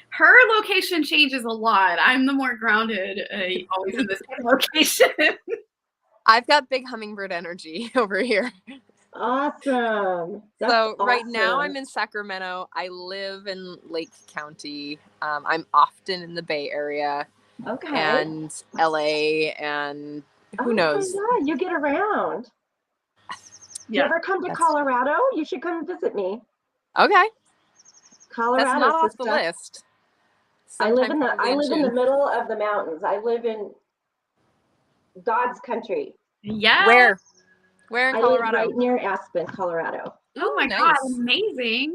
Her location changes a lot. I'm the more grounded, always in the same location. I've got big hummingbird energy over here. Awesome. That's So right now awesome. I'm in Sacramento. I live in Lake County. I'm often in the Bay Area Okay. and LA and who knows. Yeah, you get around. You Yeah. ever come to That's- Colorado? You should come visit me. Okay, Colorado. that's not off the list. I live in Sometime the June. middle of the mountains. I live in God's country. Yeah. Where in I live Colorado? right near Aspen, Colorado. Oh my Ooh, God, nice. amazing.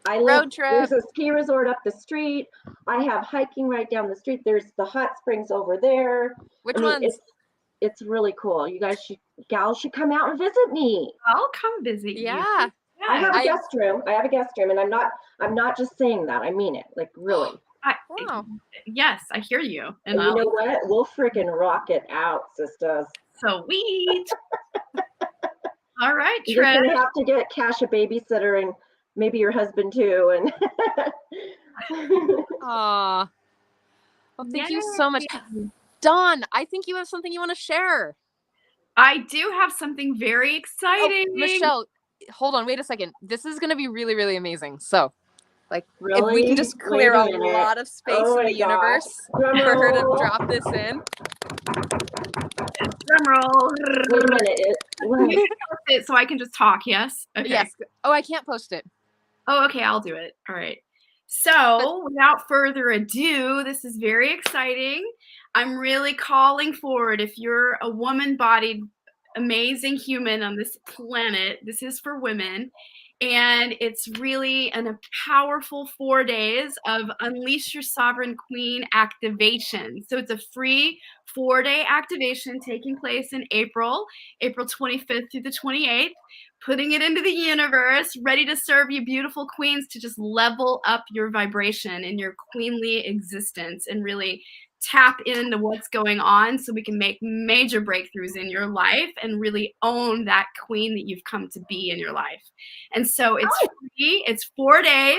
I live, Road trip. There's a ski resort up the street. I have hiking right down the street. There's the hot springs over there. Which I mean, ones? it's really cool. You guys gals should come out and visit me. I'll come visit you. Yeah. I have a I- guest room. I have a guest room, and I'm not just saying that. I mean it. Like, really. Wow. Yes, I hear you. And you know what? We'll freaking rock it out, sisters. Sweet. All right, You're just Trish. gonna have to get Cash a babysitter and maybe your husband too. And Aw. Well, thank you so much. Dawn, I think you have something you want to share. I do have something very exciting. Oh, Michelle, hold on, wait a second. This is going to be really, really amazing. So, like, if we Really? can just Wait clear a a minute. lot of space Oh in my the gosh. universe Drum for her to roll. drop this in. Drum roll. Wait a minute. What? It so I can just talk, yes? Okay. Yes. Oh, I can't post it. Oh, okay, I'll do it. All right. So, without further ado, this is very exciting. I'm really calling forward, if you're a woman-bodied, amazing human on this planet, this is for women. And it's really a powerful 4 days of Unleash Your Sovereign Queen activation. So it's a free 4-day activation taking place in April 25th through the 28th. Putting it into the universe, ready to serve you beautiful queens to just level up your vibration in your queenly existence and really tap into what's going on so we can make major breakthroughs in your life and really own that queen that you've come to be in your life. And so it's free, it's 4 days,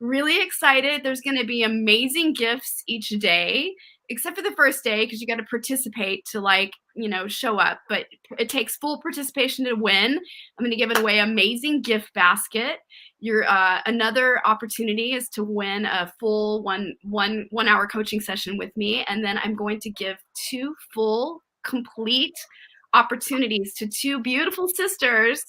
really excited. There's going to be amazing gifts each day, except for the first day because you got to participate to, like, you know, show up, but it takes full participation to win. I'm going to give away amazing gift basket. Your another opportunity is to win a full one hour coaching session with me, and then I'm going to give 2 full complete opportunities to 2 beautiful sisters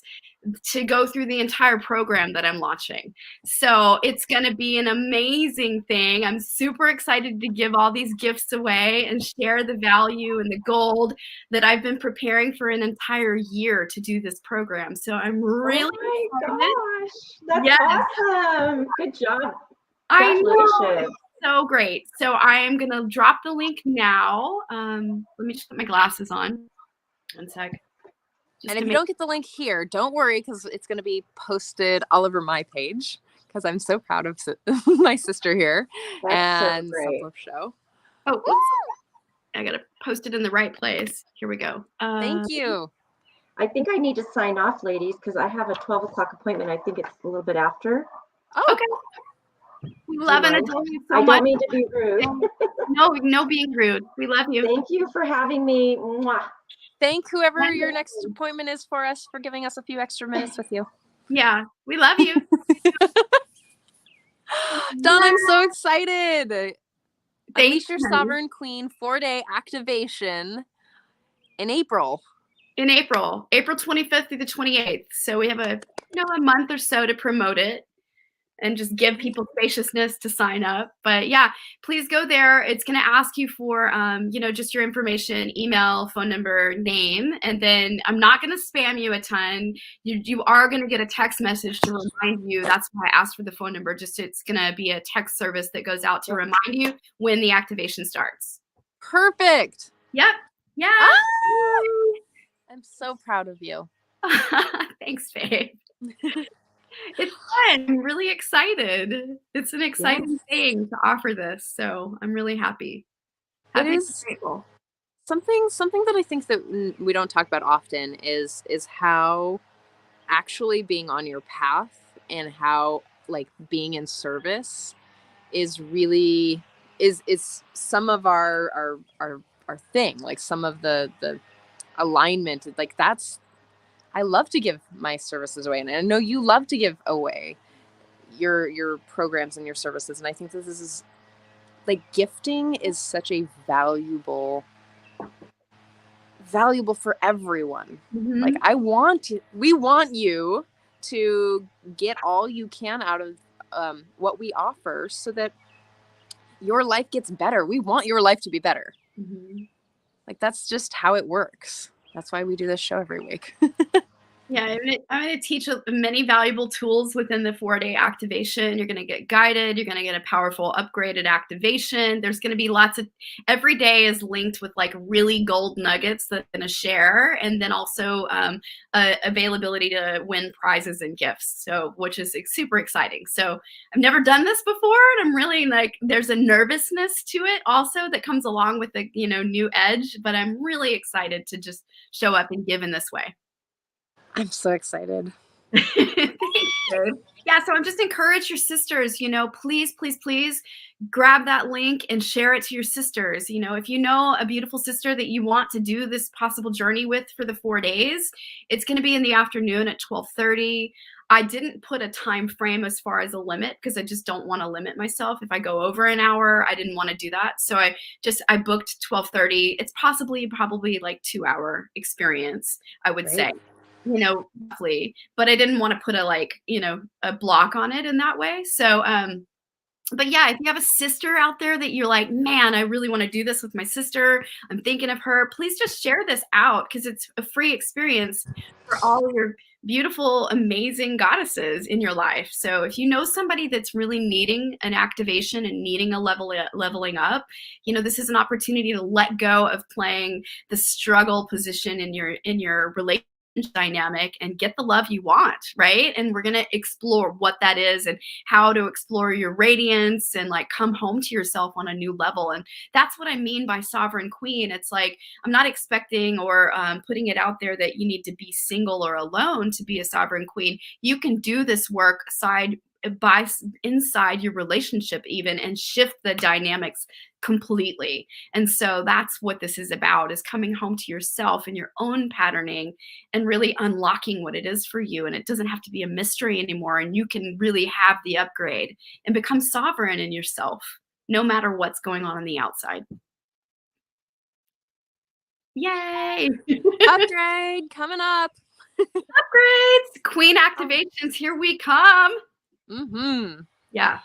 to go through the entire program that I'm launching. So it's going to be an amazing thing. I'm super excited to give all these gifts away and share the value and the gold that I've been preparing for an entire year to do this program. So I'm really Oh my excited. gosh, that's Yes. awesome. Good job. I know. Congratulations. So great. So I am going to drop the link now. Let me just put my glasses on. One sec. And if you don't get the link here, don't worry, because it's going to be posted all over my page, because I'm so proud of my sister here. That's so and great. Self-Love Show. Oh, oops. I got to post it in the right place. Here we go. Thank you. I think I need to sign off, ladies, because I have a 12 o'clock appointment. I think it's a little bit after. Oh, Okay. We love and adore you so I much. don't mean to be rude. No being rude. We love you. Thank you for having me. Mwah. Thank whoever your next appointment is for us for giving us a few extra minutes with you. Yeah, we love you. Dawn, I'm so excited. Unleash Your you. Sovereign Queen 4-day activation in April. April 25th through the 28th. So we have a month or so to promote it and just give people spaciousness to sign up. But yeah, please go there. It's going to ask you for, just your information, email, phone number, name. And then I'm not going to spam you a ton. You are going to get a text message to remind you. That's why I asked for the phone number. It's going to be a text service that goes out to remind you when the activation starts. Perfect. Yep. Yeah. I'm so proud of you. Thanks, babe. It's fun. I'm really excited. It's an exciting thing to offer this, so I'm really happy. It is grateful. Something that I think that we don't talk about often is how actually being on your path and how like being in service is really is some of our thing, like some of the alignment, like that's, I love to give my services away, and I know you love to give away your programs and your services, and I think this is like gifting is such a valuable for everyone. Mm-hmm. Like we want you to get all you can out of what we offer so that your life gets better. We want your life to be better. Mm-hmm. Like that's just how it works. That's why we do this show every week. Yeah, I'm going to teach many valuable tools within the 4-day activation. You're going to get guided. You're going to get a powerful upgraded activation. There's going to be every day is linked with like really gold nuggets that I'm going to share. And then also availability to win prizes and gifts. So, which is super exciting. So I've never done this before. And I'm really like, there's a nervousness to it also that comes along with the, new edge, but I'm really excited to just show up and give in this way. I'm so excited. Thanks, babe. Yeah, so I'm just encourage your sisters, please, please, please grab that link and share it to your sisters. If you know a beautiful sister that you want to do this possible journey with for the 4 days, it's going to be in the afternoon at 12:30. I didn't put a time frame as far as a limit because I just don't want to limit myself. If I go over an hour, I didn't want to do that. So I booked 12:30. It's probably like 2-hour experience, I would say. Roughly, but I didn't want to put a block on it in that way. So, but yeah, if you have a sister out there that you're like, man, I really want to do this with my sister, I'm thinking of her, please just share this out because it's a free experience for all your beautiful, amazing goddesses in your life. So if you know somebody that's really needing an activation and needing a leveling up, this is an opportunity to let go of playing the struggle position in your relationship dynamic and get the love you want, right? And we're going to explore what that is and how to explore your radiance and like come home to yourself on a new level. And that's what I mean by sovereign queen. It's like, I'm not expecting or putting it out there that you need to be single or alone to be a sovereign queen. You can do this work inside your relationship even and shift the dynamics completely. And so that's what this is about, is coming home to yourself and your own patterning and really unlocking what it is for you. And it doesn't have to be a mystery anymore. And you can really have the upgrade and become sovereign in yourself, no matter what's going on the outside. Yay! Upgrade coming up. Upgrades, queen activations, here we come. Mm-hmm. Yeah.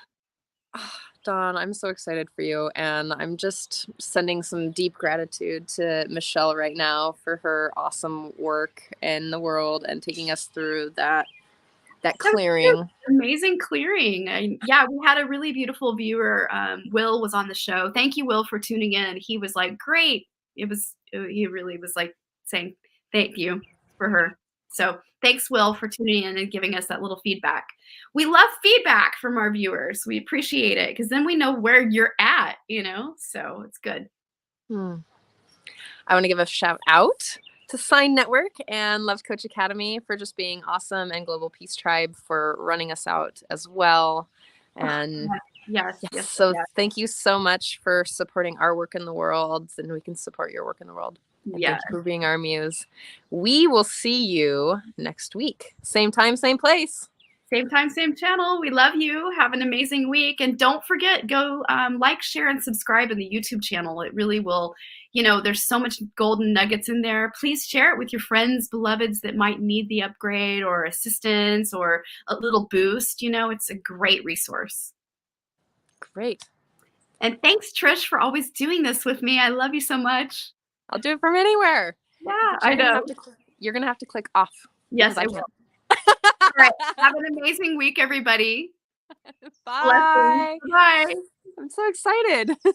Dawn, I'm so excited for you, and I'm just sending some deep gratitude to Michelle right now for her awesome work in the world and taking us through that clearing. Amazing clearing. Yeah, we had a really beautiful viewer. Will was on the show. Thank you, Will, for tuning in. He was like, great. He really was like saying thank you. for her. So thanks, Will, for tuning in and giving us that little feedback. We love feedback from our viewers. We appreciate it because then we know where you're at, so it's good. I want to give a shout out to Sign Network and Love Coach Academy for just being awesome, and Global Peace Tribe for running us out as well. And yes. thank you so much for supporting our work in the world, and we can support your work in the world. And thank you for being our muse. We will see you next week. Same time, same place. Same time, same channel. We love you. Have an amazing week. And don't forget, go like, share, and subscribe in the YouTube channel. It really will, there's so much golden nuggets in there. Please share it with your friends, beloveds that might need the upgrade or assistance or a little boost. It's a great resource. Great. And thanks, Trish, for always doing this with me. I love you so much. I'll do it from anywhere. Yeah, I know. You're going to have to click off. Yes, I will. All right. Have an amazing week, everybody. Bye. Bye. I'm so excited.